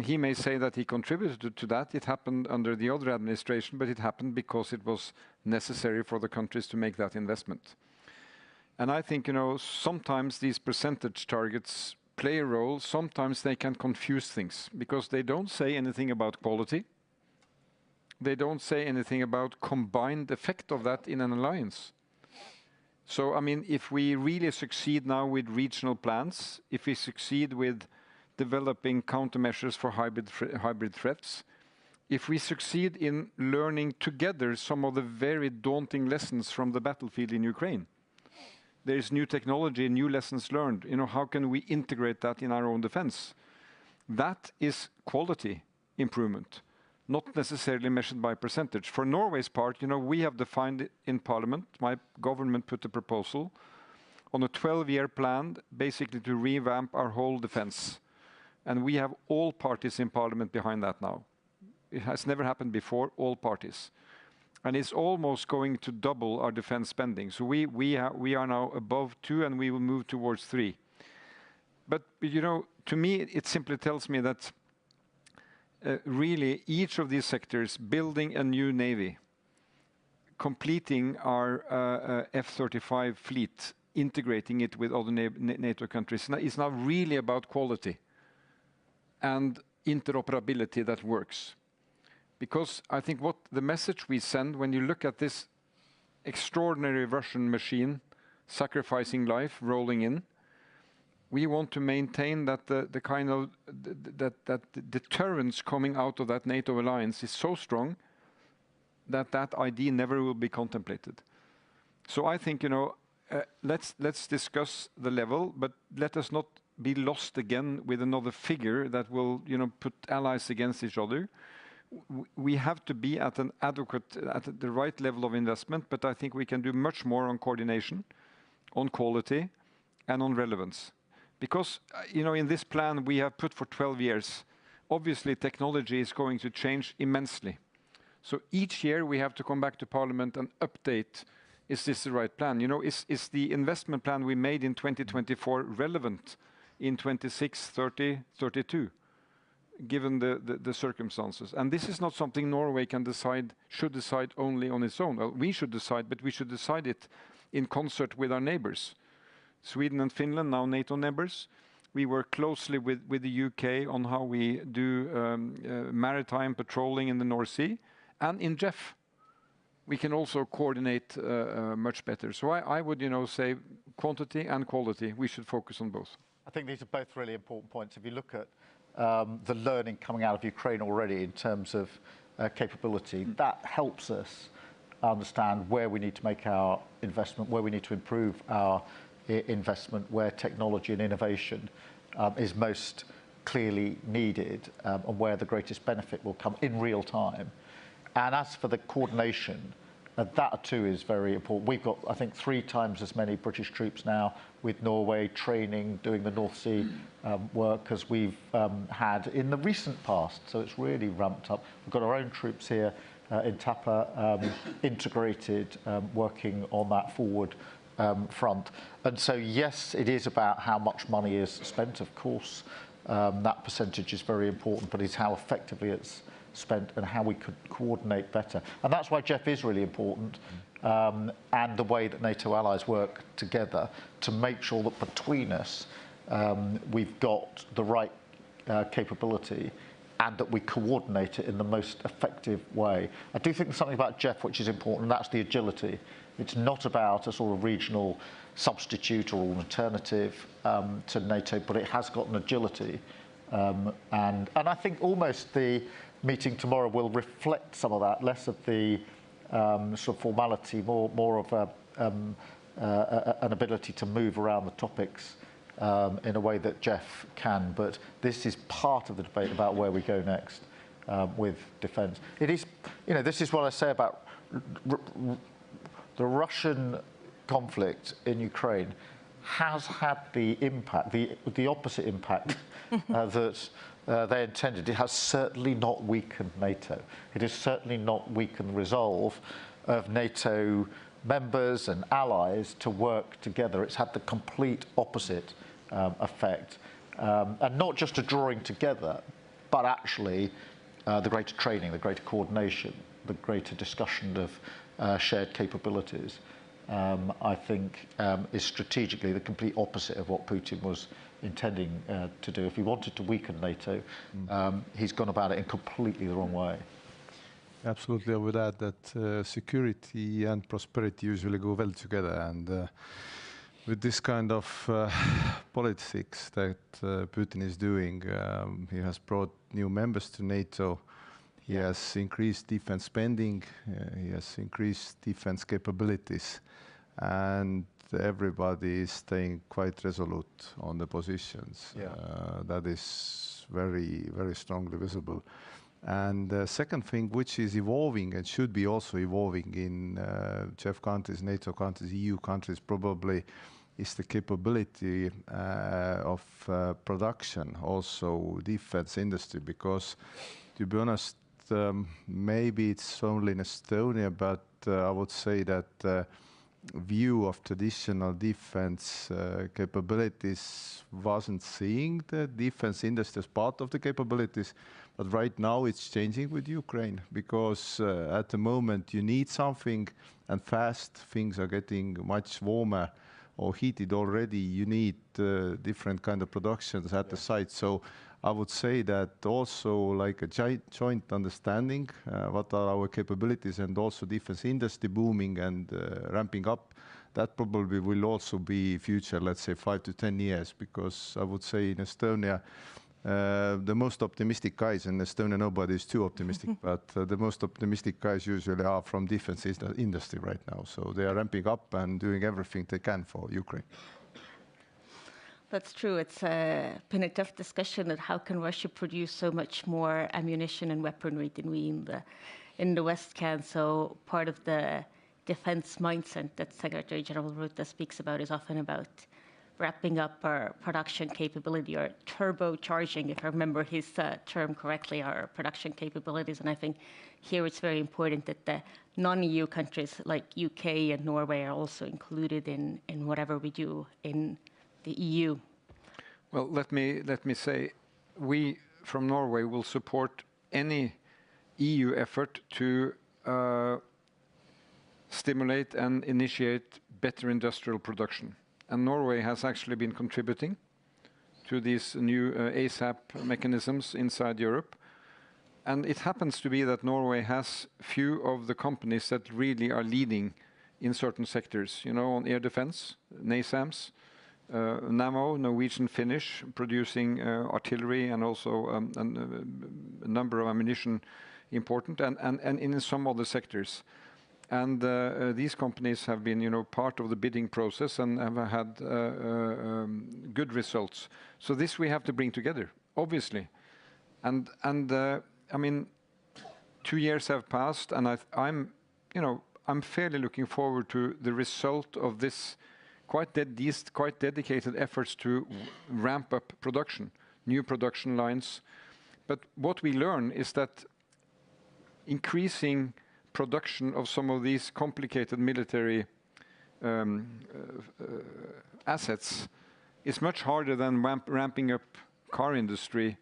he may say that he contributed to that. It happened under the other administration, but it happened because it was necessary for the countries to make that investment. And I think, sometimes these percentage targets play a role. Sometimes they can confuse things because they don't say anything about quality. They don't say anything about combined effect of that in an alliance. So, I mean, if we really succeed now with regional plans, if we succeed with developing countermeasures for hybrid threats, if we succeed in learning together some of the very daunting lessons from the battlefield in Ukraine, there is new technology, new lessons learned. You know, how can we integrate that in our own defense? That is quality improvement, not necessarily measured by percentage. For Norway's part, you know, we have defined it in Parliament. My government put a proposal on a 12-year plan, basically to revamp our whole defense. And we have all parties in Parliament behind that now. It has never happened before, all parties. And it's almost going to double our defense spending. So we are now above 2 and we will move towards 3. But, you know, to me, it simply tells me that really each of these sectors, building a new navy, completing our F-35 fleet, integrating it with other NATO countries, is now really about quality and interoperability that works. Because I think what the message we send when you look at this extraordinary Russian machine sacrificing life rolling in, we want to maintain that the kind of that deterrence coming out of that NATO alliance is so strong that idea never will be contemplated. So I think, you know, let's discuss the level, but let us not be lost again with another figure that will, you know, put allies against each other. We have to be at an adequate, at the right level of investment, but I think we can do much more on coordination, on quality, and on relevance. Because, you know, in this plan we have put for 12 years, obviously technology is going to change immensely. So each year we have to come back to Parliament and update, is this the right plan? You know, is the investment plan we made in 2024 relevant in 26, 30, 32? Given the circumstances. And this is not something Norway can decide, should decide only on its own. Well, we should decide, but we should decide it in concert with our neighbors. Sweden and Finland, now NATO members. We work closely with the UK on how we do maritime patrolling in the North Sea. And in JEF, we can also coordinate much better. So I would, you know, say quantity and quality. We should focus on both. I think these are both really important points. If you look at the learning coming out of Ukraine already in terms of capability, that helps us understand where we need to make our investment, where we need to improve our investment, where technology and innovation is most clearly needed, and where the greatest benefit will come in real time. And as for the coordination, that too is very important. We've got, I think, 3 times as many British troops now with Norway training, doing the North Sea work as we've had in the recent past. So it's really ramped up. We've got our own troops here in Tapa, integrated, working on that forward front. And so, yes, it is about how much money is spent, of course. That percentage is very important, but it's how effectively it's spent and how we could coordinate better. And that's why JEF is really important, and the way that NATO allies work together to make sure that between us we've got the right capability and that we coordinate it in the most effective way. I do think there's something about JEF which is important, and that's the agility. It's not about a sort of regional substitute or an alternative to NATO, but it has got an agility. And I think almost the meeting tomorrow will reflect some of that, less of the sort of formality, more of an ability to move around the topics in a way that JEF can. But this is part of the debate about where we go next with defence. It is, you know, this is what I say about the Russian conflict in Ukraine has had the impact, the opposite impact that they intended. It has certainly not weakened NATO. It has certainly not weakened the resolve of NATO members and allies to work together. It's had the complete opposite effect. And not just a drawing together, but actually the greater training, the greater coordination, the greater discussion of shared capabilities, I think is strategically the complete opposite of what Putin was intending to do. If he wanted to weaken NATO, he's gone about it in completely the wrong way. Absolutely, I would add that security and prosperity usually go well together, and with this kind of politics that Putin is doing, he has brought new members to NATO. He has increased defense spending. He has increased defense capabilities, and everybody is staying quite resolute on the positions. That is very, very strongly visible. And the second thing, which is evolving and should be also evolving in CEF countries, NATO countries, EU countries, probably is the capability of production, also defense industry, because to be honest, maybe it's only in Estonia, but I would say that view of traditional defense capabilities wasn't seeing the defense industry as part of the capabilities. But right now it's changing with Ukraine, because at the moment you need something and fast. Things are getting much warmer or heated already. You need different kind of productions at the site. So I would say that also like a joint understanding what are our capabilities, and also defense industry booming and ramping up. That probably will also be future, let's say 5 to 10 years, because I would say in Estonia, the most optimistic guys in Estonia, nobody is too optimistic, but the most optimistic guys usually are from defense industry right now. So they are ramping up and doing everything they can for Ukraine. That's true. It's been a tough discussion that how can Russia produce so much more ammunition and weaponry than we in the West can. So part of the defense mindset that Secretary General Reuters speaks about is often about wrapping up our production capability, or turbocharging, if I remember his term correctly, our production capabilities. And I think here it's very important that the non-EU countries like UK and Norway are also included in whatever we do in the EU. Well, let me say, we from Norway will support any EU effort to stimulate and initiate better industrial production. And Norway has actually been contributing to these new ASAP mechanisms inside Europe. And it happens to be that Norway has few of the companies that really are leading in certain sectors, you know, on air defense, NASAMS, Nammo, Norwegian, Finnish, producing artillery and also a number of ammunition important, and in some other sectors. And these companies have been, you know, part of the bidding process and have had good results. So this we have to bring together, obviously. And I mean, 2 years have passed, and I'm fairly looking forward to the result of this these quite dedicated efforts to ramp up production, new production lines. But what we learn is that increasing production of some of these complicated military assets is much harder than ramping up car industry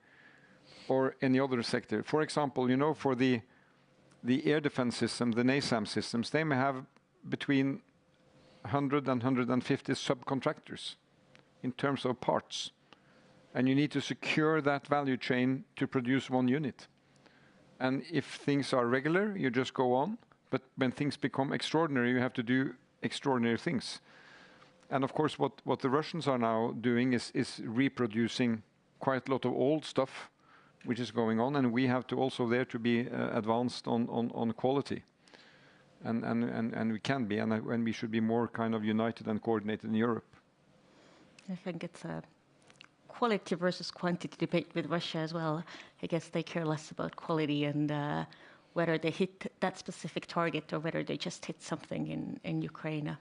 or any other sector. For example, you know, for the air defense system, the NASAM systems, they may have between 100 and 150 subcontractors in terms of parts. And you need to secure that value chain to produce one unit. And if things are regular, you just go on. But when things become extraordinary, you have to do extraordinary things. And of course, what the Russians are now doing is reproducing quite a lot of old stuff, which is going on. And we have to also there to be advanced on quality. And we can be, and we should be more kind of united and coordinated in Europe. I think it's a quality versus quantity debate with Russia as well. I guess they care less about quality and whether they hit that specific target or whether they just hit something in Ukraine.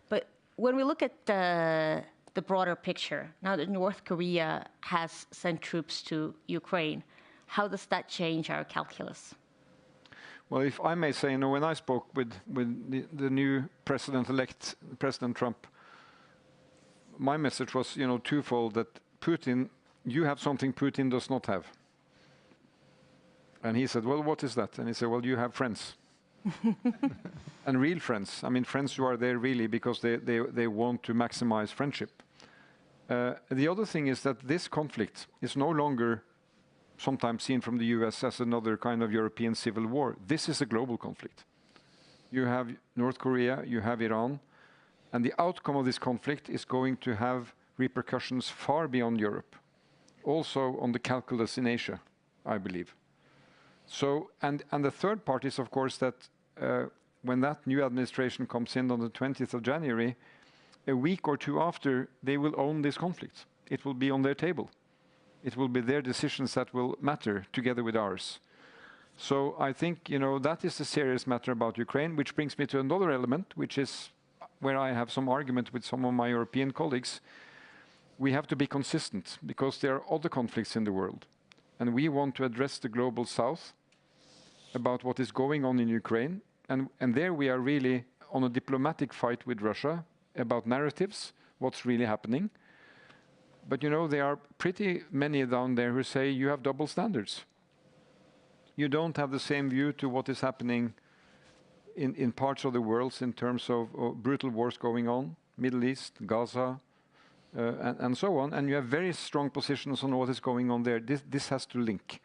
But when we look at the broader picture, now that North Korea has sent troops to Ukraine, how does that change our calculus? Well, if I may say, you know, when I spoke with the new president-elect, President Trump, my message was, you know, twofold, that Putin, you have something Putin does not have. And he said, well, what is that? And he said, well, you have friends. And real friends. I mean, friends who are there really because they want to maximize friendship. The other thing is that this conflict is no longer sometimes seen from the US as another kind of European civil war. This is a global conflict. You have North Korea, you have Iran, and the outcome of this conflict is going to have repercussions far beyond Europe, also on the calculus in Asia, I believe. So, and the third part is, of course, that when that new administration comes in on the 20th of January, a week or two after, they will own this conflict. It will be on their table. It will be their decisions that will matter together with ours. So I think, that is a serious matter about Ukraine, which brings me to another element, which is where I have some argument with some of my European colleagues. We have to be consistent because there are other conflicts in the world. And we want to address the global south about what is going on in Ukraine. And there we are really on a diplomatic fight with Russia about narratives, what's really happening. But there are pretty many down there who say you have double standards. You don't have the same view to what is happening in parts of the world in terms of brutal wars going on, Middle East, Gaza, and so on. And you have very strong positions on what is going on there. This has to link.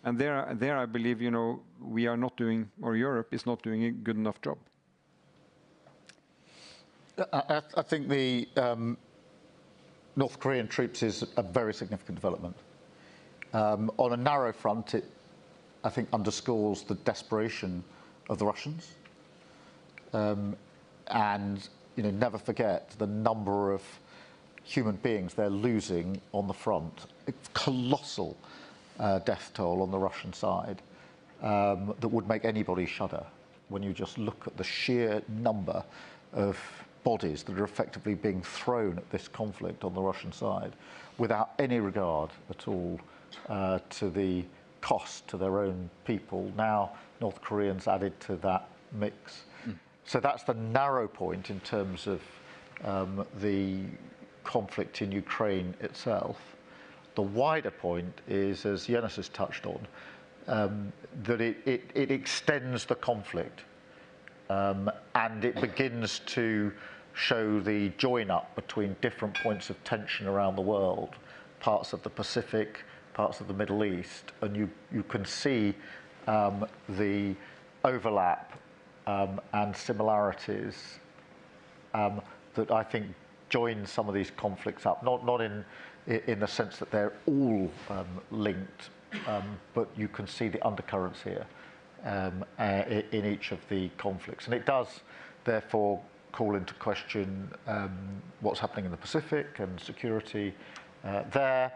And there I believe, we are not doing, or Europe is not doing a good enough job. I think the North Korean troops is a very significant development. On a narrow front, it, I think, underscores the desperation of the Russians. And never forget the number of human beings they're losing on the front. It's colossal death toll on the Russian side that would make anybody shudder when you just look at the sheer number of bodies that are effectively being thrown at this conflict on the Russian side without any regard at all to the cost to their own people. Now North Koreans added to that mix. So that's the narrow point in terms of the conflict in Ukraine itself. The wider point is, as Jonas has touched on, that it extends the conflict and it begins to show the join-up between different points of tension around the world, parts of the Pacific, parts of the Middle East, and you can see the overlap and similarities that I think join some of these conflicts up, not in the sense that they're all linked, but you can see the undercurrents here in each of the conflicts. And it does, therefore, call into question what's happening in the Pacific and security there,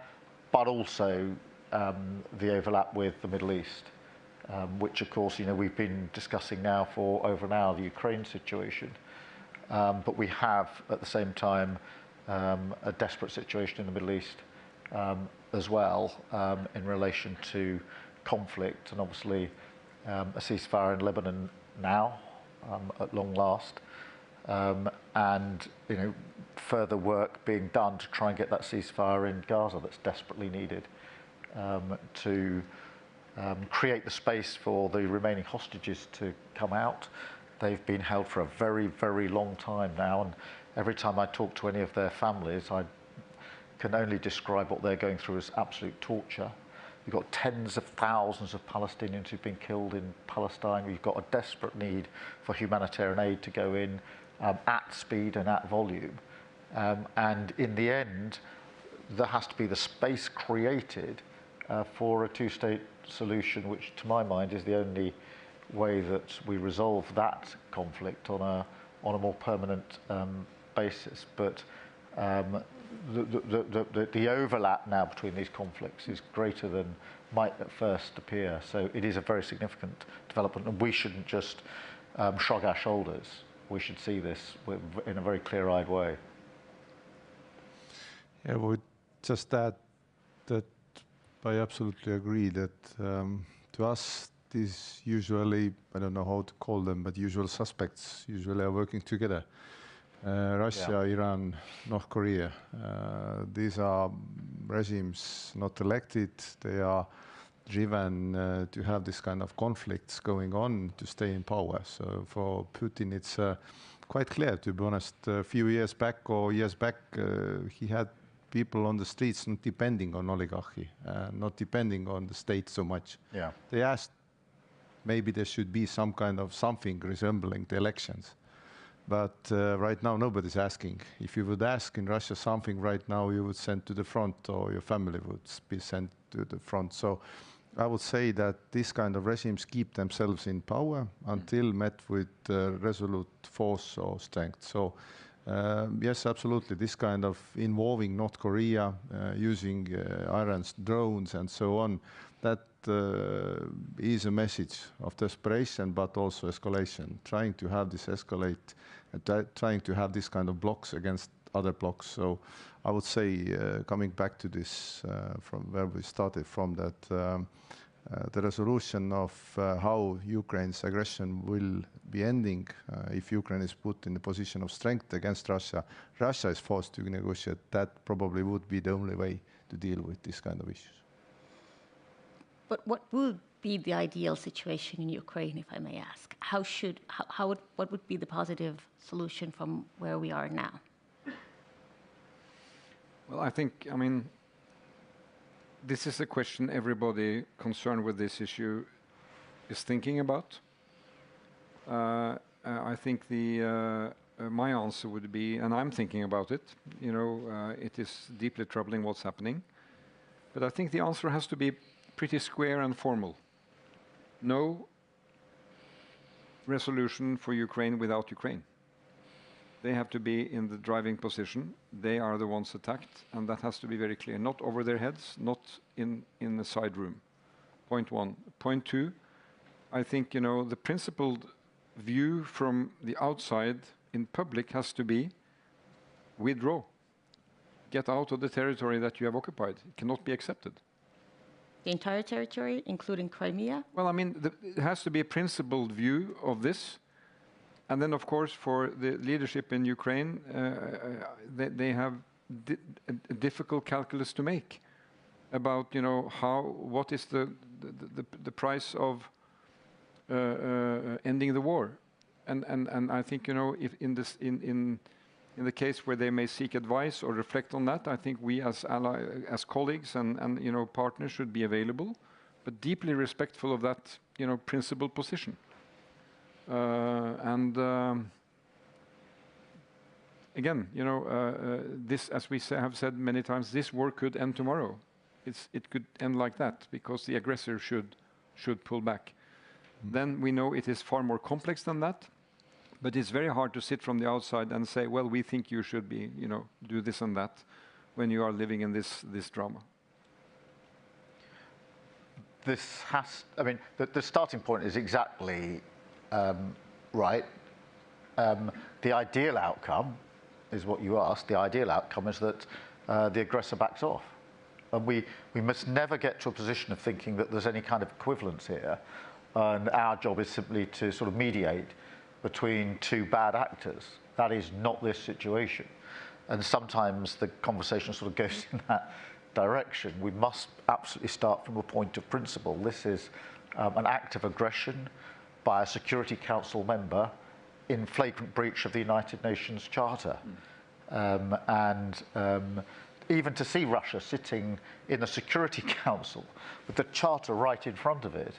but also the overlap with the Middle East, which, of course, we've been discussing now for over an hour, the Ukraine situation. But we have, at the same time, a desperate situation in the Middle East as well in relation to conflict and obviously a ceasefire in Lebanon now at long last, and further work being done to try and get that ceasefire in Gaza that's desperately needed to create the space for the remaining hostages to come out. They've been held for a very, very long time now, and every time I talk to any of their families, I can only describe what they're going through as absolute torture. You've got tens of thousands of Palestinians who've been killed in Palestine. We've got a desperate need for humanitarian aid to go in at speed and at volume. And in the end, there has to be the space created for a two-state solution, which to my mind is the only way that we resolve that conflict on a more permanent basis. But the overlap now between these conflicts is greater than might at first appear. So it is a very significant development, and we shouldn't just shrug our shoulders. We should see this in a very clear-eyed way. Yeah, I would just add that I absolutely agree that to us, these usually, I don't know how to call them, but usual suspects usually are working together. Russia, Iran, North Korea. These are regimes not elected. They are driven to have this kind of conflicts going on to stay in power. So for Putin, it's quite clear, to be honest. A few years back or years back, he had people on the streets not depending on oligarchy, not depending on the state so much. Yeah. They asked maybe there should be some kind of something resembling the elections. But right now, nobody's asking. If you would ask in Russia something right now, you would send to the front, or your family would be sent to the front. So I would say that this kind of regimes keep themselves in power until met with resolute force or strength. So yes, absolutely, this kind of involving North Korea, using Iran's drones and so on, that is a message of desperation, but also escalation, trying to have this escalate, trying to have this kind of blocks against other blocks. So I would say, coming back to this from where we started from, that the resolution of how Ukraine's aggression will be ending, if Ukraine is put in a position of strength against Russia, Russia is forced to negotiate, that probably would be the only way to deal with this kind of issues. But what would be the ideal situation in Ukraine, if I may ask? What would be the positive solution from where we are now? Well, I mean, this is a question everybody concerned with this issue is thinking about. I think my answer would be, and I'm thinking about it, it is deeply troubling what's happening. But I think the answer has to be pretty square and formal. No resolution for Ukraine without Ukraine. They have to be in the driving position. They are the ones attacked, and that has to be very clear. Not over their heads, not in the side room. Point one. Point two, I think, the principled view from the outside in public has to be withdraw. Get out of the territory that you have occupied. It cannot be accepted. The entire territory, including Crimea? Well, I mean, it has to be a principled view of this. And then, of course, for the leadership in Ukraine, they have a difficult calculus to make about, what is the price of ending the war. And I think, if in the case where they may seek advice or reflect on that, I think we as colleagues and partners should be available, but deeply respectful of that, principled position. Again, this, as we have said many times, this war could end tomorrow. It could end like that because the aggressor should pull back. Then we know it is far more complex than that, but it's very hard to sit from the outside and say, well, we think you should be, do this and that when you are living in this drama. The starting point is exactly right. The ideal outcome is what you asked. The ideal outcome is that the aggressor backs off. And we must never get to a position of thinking that there's any kind of equivalence here. And our job is simply to sort of mediate between two bad actors. That is not this situation. And sometimes the conversation sort of goes in that direction. We must absolutely start from a point of principle. This is an act of aggression by a Security Council member in flagrant breach of the United Nations Charter. Even to see Russia sitting in the Security Council with the Charter right in front of it,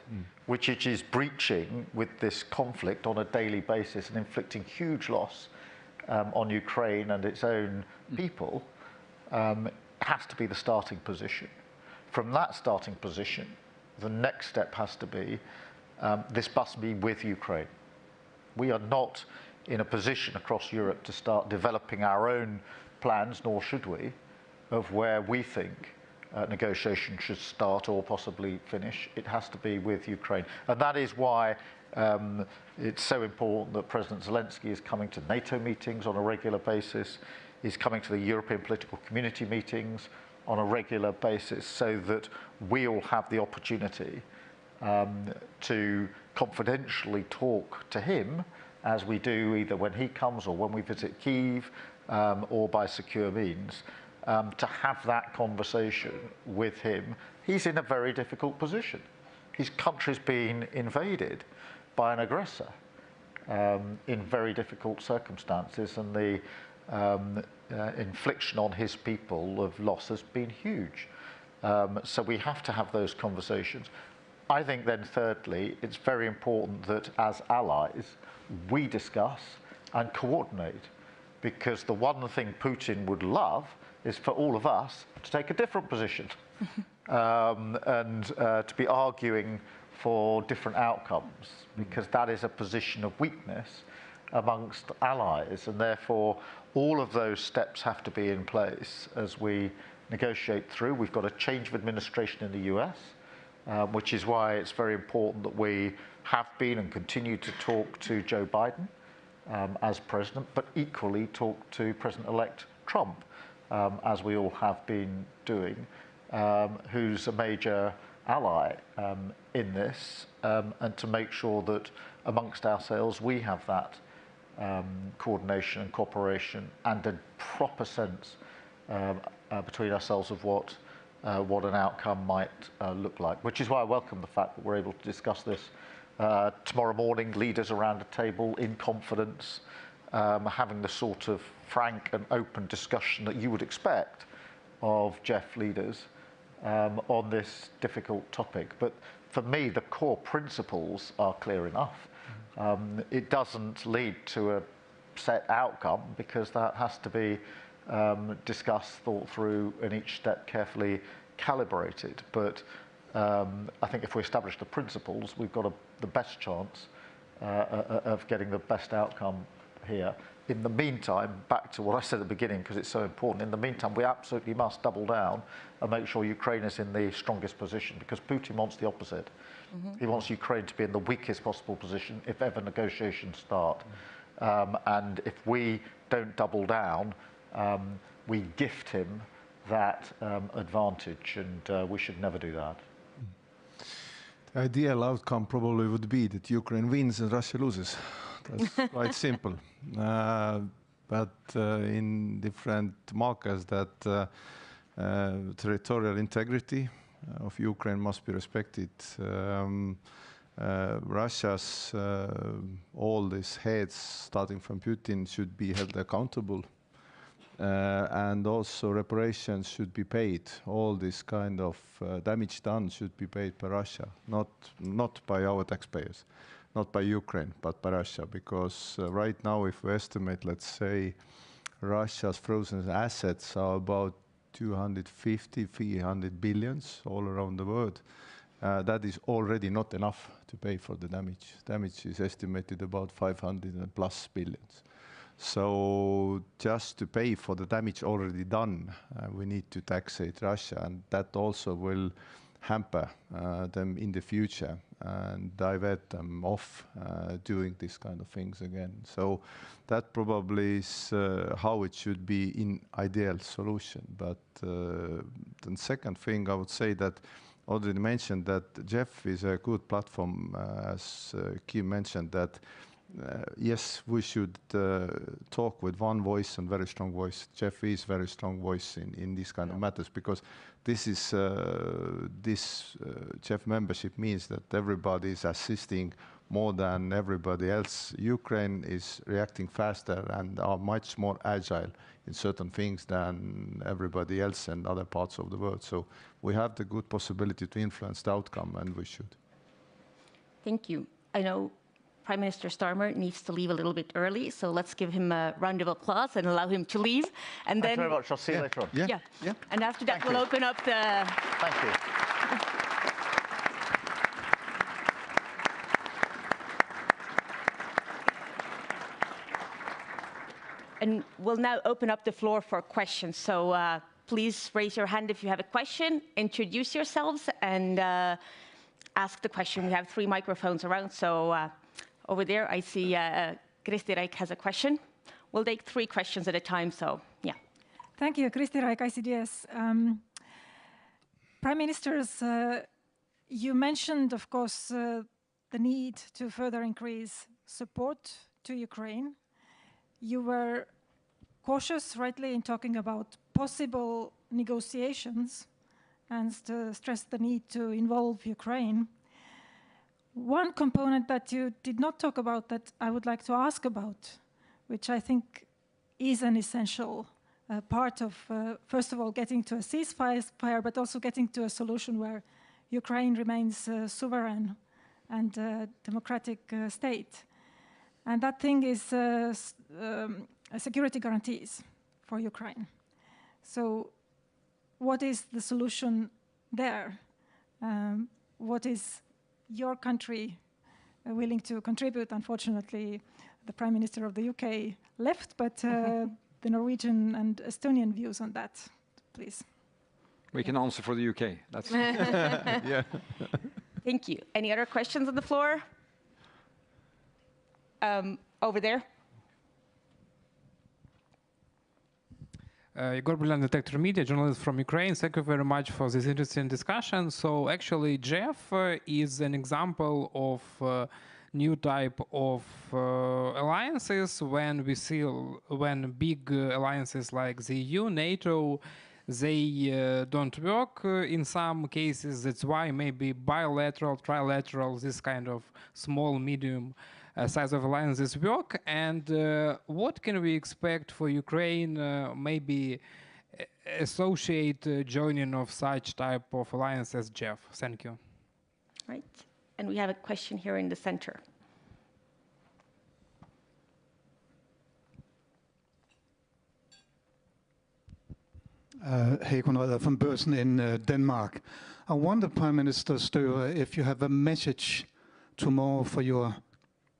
which it is breaching with this conflict on a daily basis and inflicting huge loss on Ukraine and its own people, has to be the starting position. From that starting position, the next step has to be, this must be with Ukraine. We are not in a position across Europe to start developing our own plans, nor should we, of where we think negotiations should start or possibly finish. It has to be with Ukraine. And that is why it's so important that President Zelensky is coming to NATO meetings on a regular basis, is coming to the European political community meetings on a regular basis, so that we all have the opportunity to confidentially talk to him, as we do either when he comes or when we visit Kyiv or by secure means, to have that conversation with him. He's in a very difficult position. His country's been invaded by an aggressor in very difficult circumstances, and the infliction on his people of loss has been huge. So we have to have those conversations. I think then thirdly, it's very important that as allies, we discuss and coordinate, because the one thing Putin would love is for all of us to take a different position and to be arguing for different outcomes, because that is a position of weakness amongst allies, and therefore all of those steps have to be in place as we negotiate through. We've got a change of administration in the US, which is why it's very important that we have been and continue to talk to Joe Biden as president, but equally talk to President-elect Trump, as we all have been doing, who's a major ally in this, and to make sure that amongst ourselves we have that coordination and cooperation and a proper sense between ourselves of what an outcome might look like, which is why I welcome the fact that we're able to discuss this tomorrow morning, leaders around a table in confidence, having the sort of frank and open discussion that you would expect of Jeff leaders on this difficult topic. But for me, the core principles are clear enough. It doesn't lead to a set outcome, because that has to be discussed, thought through, and each step carefully calibrated. But I think if we establish the principles, we've got the best chance of getting the best outcome here. In the meantime, back to what I said at the beginning, because it's so important, in the meantime, we absolutely must double down and make sure Ukraine is in the strongest position, because Putin wants the opposite. He wants Ukraine to be in the weakest possible position if ever negotiations start. And if we don't double down, we gift him that advantage, and we should never do that. The ideal outcome probably would be that Ukraine wins and Russia loses. That's quite simple. But in different markers, that territorial integrity of Ukraine must be respected. Russia's all these heads, starting from Putin, should be held accountable. And also reparations should be paid. All this kind of damage done should be paid by Russia, not by our taxpayers, not by Ukraine, but by Russia. Because right now, if we estimate, let's say, Russia's frozen assets are about 250, 300 billions all around the world. That is already not enough to pay for the damage. Damage is estimated about 500 and plus billions. So just to pay for the damage already done, we need to taxate Russia, and that also will hamper them in the future and divert them off doing these kind of things again. So that probably is how it should be in ideal solution. But the second thing I would say that already mentioned that Jeff is a good platform, as Kim mentioned, that yes, we should talk with one voice and very strong voice. Jeff is very strong voice in these kind of matters, because this is Jeff membership means that everybody is assisting more than everybody else. Ukraine is reacting faster and are much more agile in certain things than everybody else and other parts of the world. So we have the good possibility to influence the outcome, and we should. Thank you. I know Prime Minister Starmer needs to leave a little bit early, so let's give him a round of applause and allow him to leave. And Thank then, you very much. I'll see you later on. Yeah. And after that, we'll open up the... Thank you. And we'll now open up the floor for questions. So please raise your hand if you have a question, introduce yourselves, and ask the question. We have 3 microphones around, so over there I see Kristi Raik has a question. We'll take 3 questions at a time, so yeah. Thank you, Kristi Raik, ICDS. Prime Ministers, you mentioned, of course, the need to further increase support to Ukraine. You were cautious, rightly, in talking about possible negotiations and stressed the need to involve Ukraine. One component that you did not talk about that I would like to ask about, which I think is an essential part of, first of all, getting to a ceasefire, but also getting to a solution where Ukraine remains sovereign and democratic state. And that thing is security guarantees for Ukraine. So what is the solution there? What is your country willing to contribute? Unfortunately, the Prime Minister of the UK left, but the Norwegian and Estonian views on that, please. We can answer for the UK. That's Yeah. Thank you. Any other questions on the floor? Over there. Igor Bulan, Detector Media, journalist from Ukraine. Thank you very much for this interesting discussion. So actually, Jeff is an example of new type of alliances when we see when big alliances like the EU, NATO, they don't work in some cases. That's why maybe bilateral, trilateral, this kind of small, medium size of alliances work. And what can we expect for Ukraine? Maybe associate joining of such type of alliances, Jeff. Thank you. Right. And we have a question here in the center. Hey, Conrad from Børsen in Denmark. I wonder, Prime Minister Støre, if you have a message tomorrow for your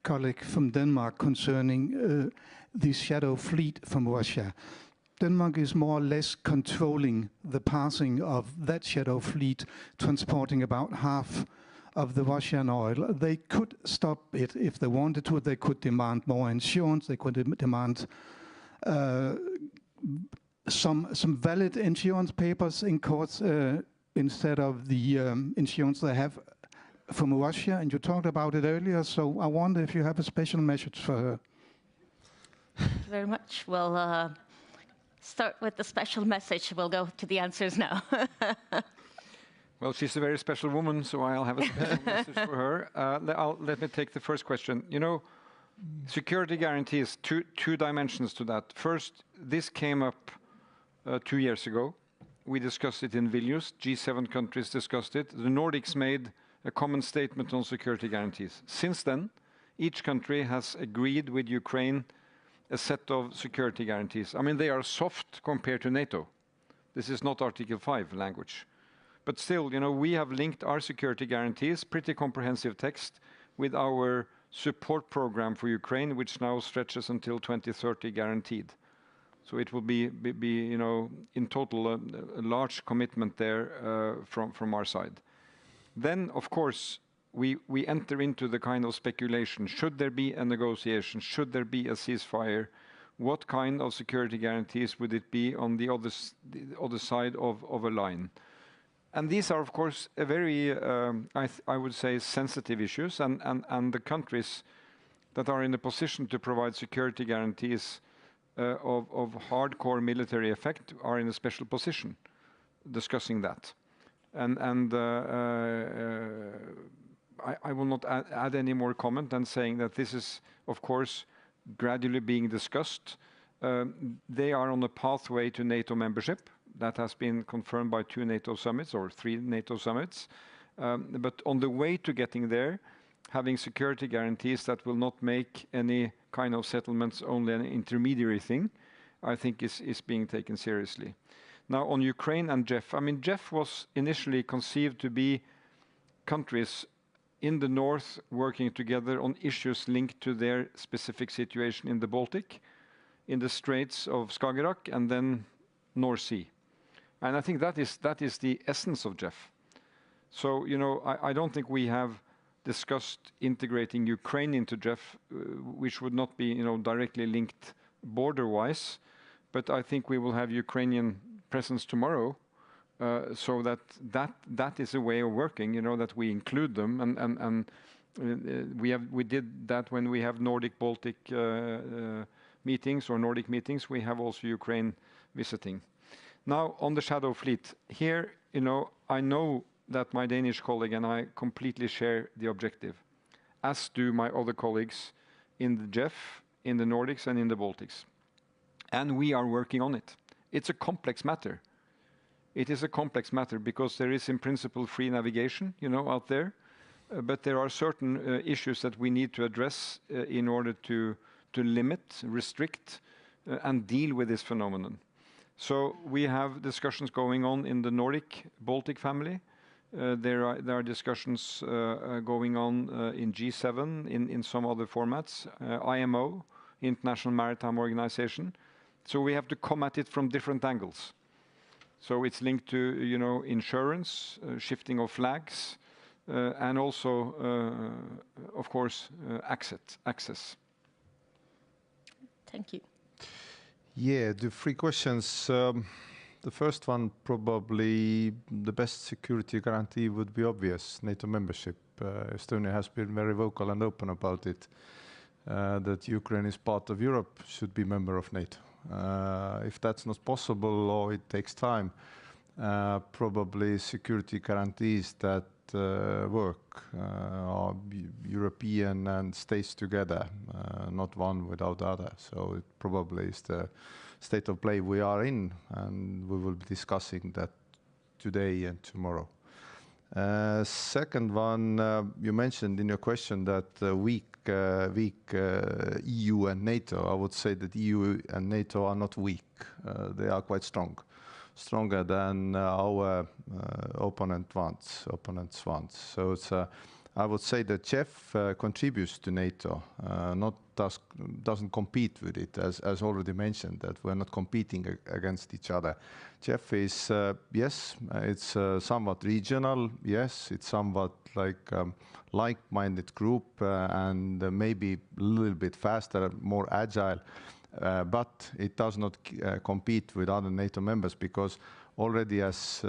colleague from Denmark concerning the shadow fleet from Russia. Denmark is more or less controlling the passing of that shadow fleet, transporting about half of the Russian oil. They could stop it if they wanted to. They could demand more insurance. They could demand some valid insurance papers in courts instead of the insurance they have from Russia. And you talked about it earlier, so I wonder if you have a special message for her. Thank you very much. We'll start with the special message. We'll go to the answers now. Well, she's a very special woman, so I'll have a special message for her. Let me take the first question. You know, security guarantees, two dimensions to that. First, this came up 2 years ago. We discussed it in Vilnius. G7 countries discussed it. The Nordics made a common statement on security guarantees. Since then, each country has agreed with Ukraine a set of security guarantees. I mean, they are soft compared to NATO. This is not Article 5 language. But still, you know, we have linked our security guarantees, pretty comprehensive text, with our support program for Ukraine, which now stretches until 2030 guaranteed. So it will be you know, in total a large commitment there from our side. Then, of course, we enter into the kind of speculation. Should there be a negotiation? Should there be a ceasefire? What kind of security guarantees would it be on the other side of a line? And these are, of course, a very, I would say, sensitive issues. And the countries that are in a position to provide security guarantees of hardcore military effect are in a special position discussing that. And I will not add any more comment than saying that this is, of course, gradually being discussed. They are on a pathway to NATO membership. That has been confirmed by 2 NATO summits or 3 NATO summits. But on the way to getting there, having security guarantees that will not make any kind of settlements only an intermediary thing, I think is being taken seriously. Now on Ukraine and Jeff, I mean, Jeff was initially conceived to be countries in the north working together on issues linked to their specific situation in the Baltic, in the Straits of Skagerrak, and then North Sea. And I think that is the essence of Jeff. So, you know, I don't think we have discussed integrating Ukraine into Jeff, which would not be, you know, directly linked border-wise. But I think we will have Ukrainian presence tomorrow, so that is a way of working, you know, that we include them, and we did that when we have Nordic-Baltic meetings or Nordic meetings. We have also Ukraine visiting. Now on the shadow fleet, here, you know, I know that my Danish colleague and I completely share the objective, as do my other colleagues in the JEF, in the Nordics and in the Baltics. And we are working on it. It's a complex matter. It is a complex matter because there is in principle free navigation, out there. But there are certain issues that we need to address in order to limit, restrict, and deal with this phenomenon. So we have discussions going on in the Nordic-Baltic family. There are discussions going on in G7, in some other formats, IMO, International Maritime Organization. So we have to come at it from different angles. So it's linked to, insurance, shifting of flags, and also, of course, access. Thank you. Yeah, the three questions. The first one, probably the best security guarantee would be obvious, NATO membership. Estonia has been very vocal and open about it, that Ukraine is part of Europe, should be member of NATO. If that's not possible or it takes time, probably security guarantees that work are European and stays together, not one without the other. So it probably is the state of play we are in, and we will be discussing that today and tomorrow. Second one, you mentioned in your question that weak EU and NATO. I would say that EU and NATO are not weak. They are quite strong. Stronger than our opponents want. So it's I would say that Jeff contributes to NATO, doesn't compete with it, as already mentioned, that we're not competing against each other. Jeff is, yes, it's somewhat regional, yes, it's somewhat like-minded group and maybe a little bit faster, more agile, but it does not compete with other NATO members because already, as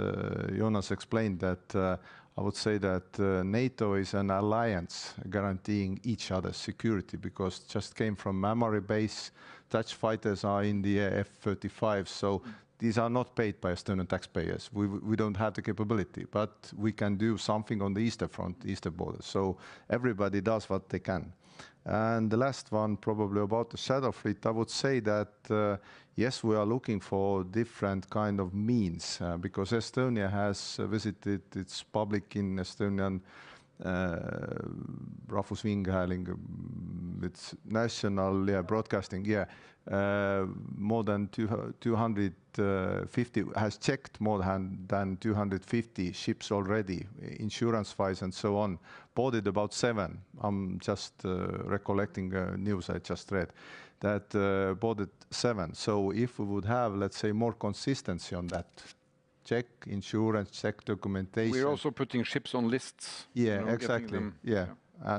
Jonas explained, that I would say that NATO is an alliance guaranteeing each other's security because it just came from memory base. Dutch fighters are in the F-35, so these are not paid by Estonian taxpayers. We don't have the capability, but we can do something on the eastern front, eastern border. So everybody does what they can. And the last one, probably about the shadow fleet, I would say that yes, we are looking for different kind of means because Estonia has visited its public in Estonian Rahvusringhääling, it's national broadcasting, more than 250, has checked more than 250 ships already, insurance-wise and so on, boarded about 7. I'm just recollecting news I just read, that boarded 7. So if we would have, let's say, more consistency on that, check insurance, check documentation. We're also putting ships on lists. Yeah, exactly.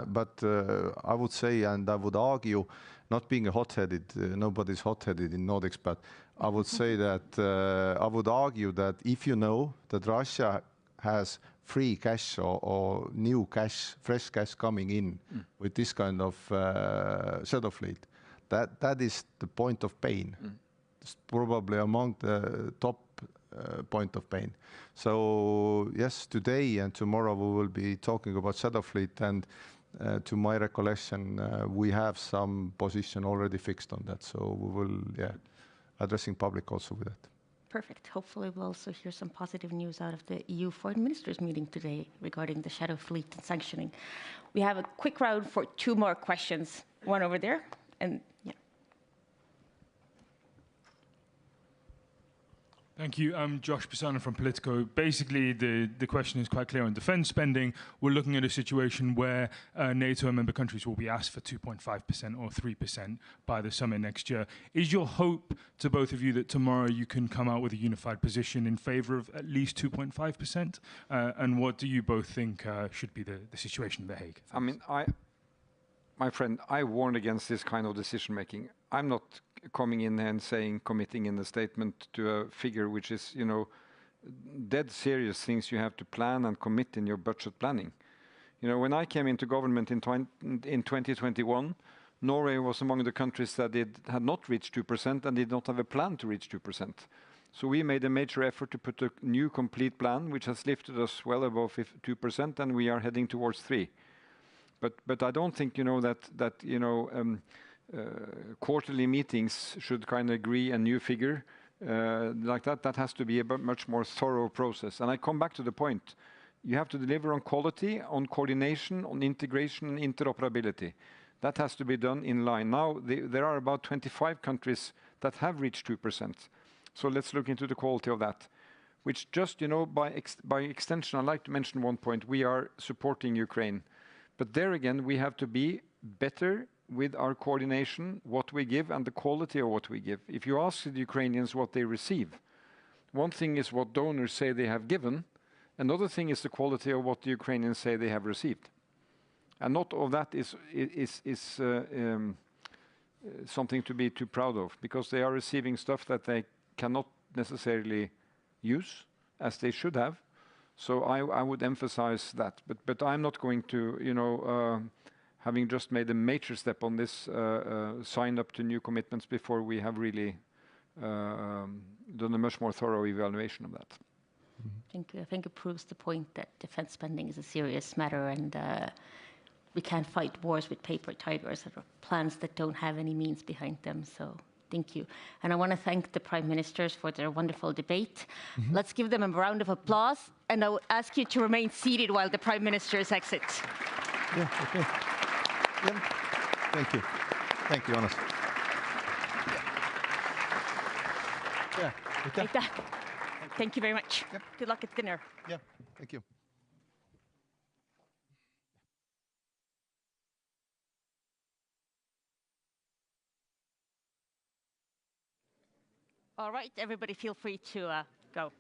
But I would say, and I would argue, not being a hot-headed, nobody's hot-headed in Nordics, but I would say that I would argue that if you know that Russia has free cash or new cash, fresh cash coming in with this kind of shadow fleet, that is the point of pain. It's probably among the top point of pain. So yes, today and tomorrow we will be talking about shadow fleet, and to my recollection, we have some position already fixed on that. So we will, addressing public also with that. Perfect. Hopefully we'll also hear some positive news out of the EU foreign ministers meeting today regarding the shadow fleet and sanctioning. We have a quick round for 2 more questions. One over there, and Thank you. I'm Josh Pisano from Politico. Basically, the question is quite clear on defence spending. We're looking at a situation where NATO and member countries will be asked for 2.5% or 3% by the summit next year. Is your hope to both of you that tomorrow you can come out with a unified position in favour of at least 2.5%? And what do you both think should be the situation in The Hague? Thanks. I mean, my friend, I warned against this kind of decision making. I'm not coming in and committing in the statement to a figure which is, dead serious things you have to plan and commit in your budget planning. When I came into government in 2021, Norway was among the countries that had not reached 2% and did not have a plan to reach 2%. So we made a major effort to put a new complete plan, which has lifted us well above 2%, and we are heading towards 3%. But I don't think, quarterly meetings should kind of agree a new figure like that. That has to be a much more thorough process. And I come back to the point. You have to deliver on quality, on coordination, on integration and interoperability. That has to be done in line. Now, there are about 25 countries that have reached 2%. So let's look into the quality of that, which just, by extension, I'd like to mention one point. We are supporting Ukraine. But there again, we have to be better with our coordination, what we give, and the quality of what we give. If you ask the Ukrainians what they receive, one thing is what donors say they have given, another thing is the quality of what the Ukrainians say they have received. And not all that is something to be too proud of, because they are receiving stuff that they cannot necessarily use as they should have. So I would emphasize that. But I'm not going to, having just made a major step on this, sign up to new commitments before we have really done a much more thorough evaluation of that. Thank you. I think it proves the point that defense spending is a serious matter, and we can't fight wars with paper tigers or plans that don't have any means behind them. So thank you. And I want to thank the Prime Ministers for their wonderful debate. Let's give them a round of applause, and I would ask you to remain seated while the Prime Ministers exit. Yeah, okay. Yeah. Thank you. Thank you, Hannes. Yeah. Like that. Thank you very much. Yep. Good luck at dinner. Yeah, thank you. All right, everybody feel free to go.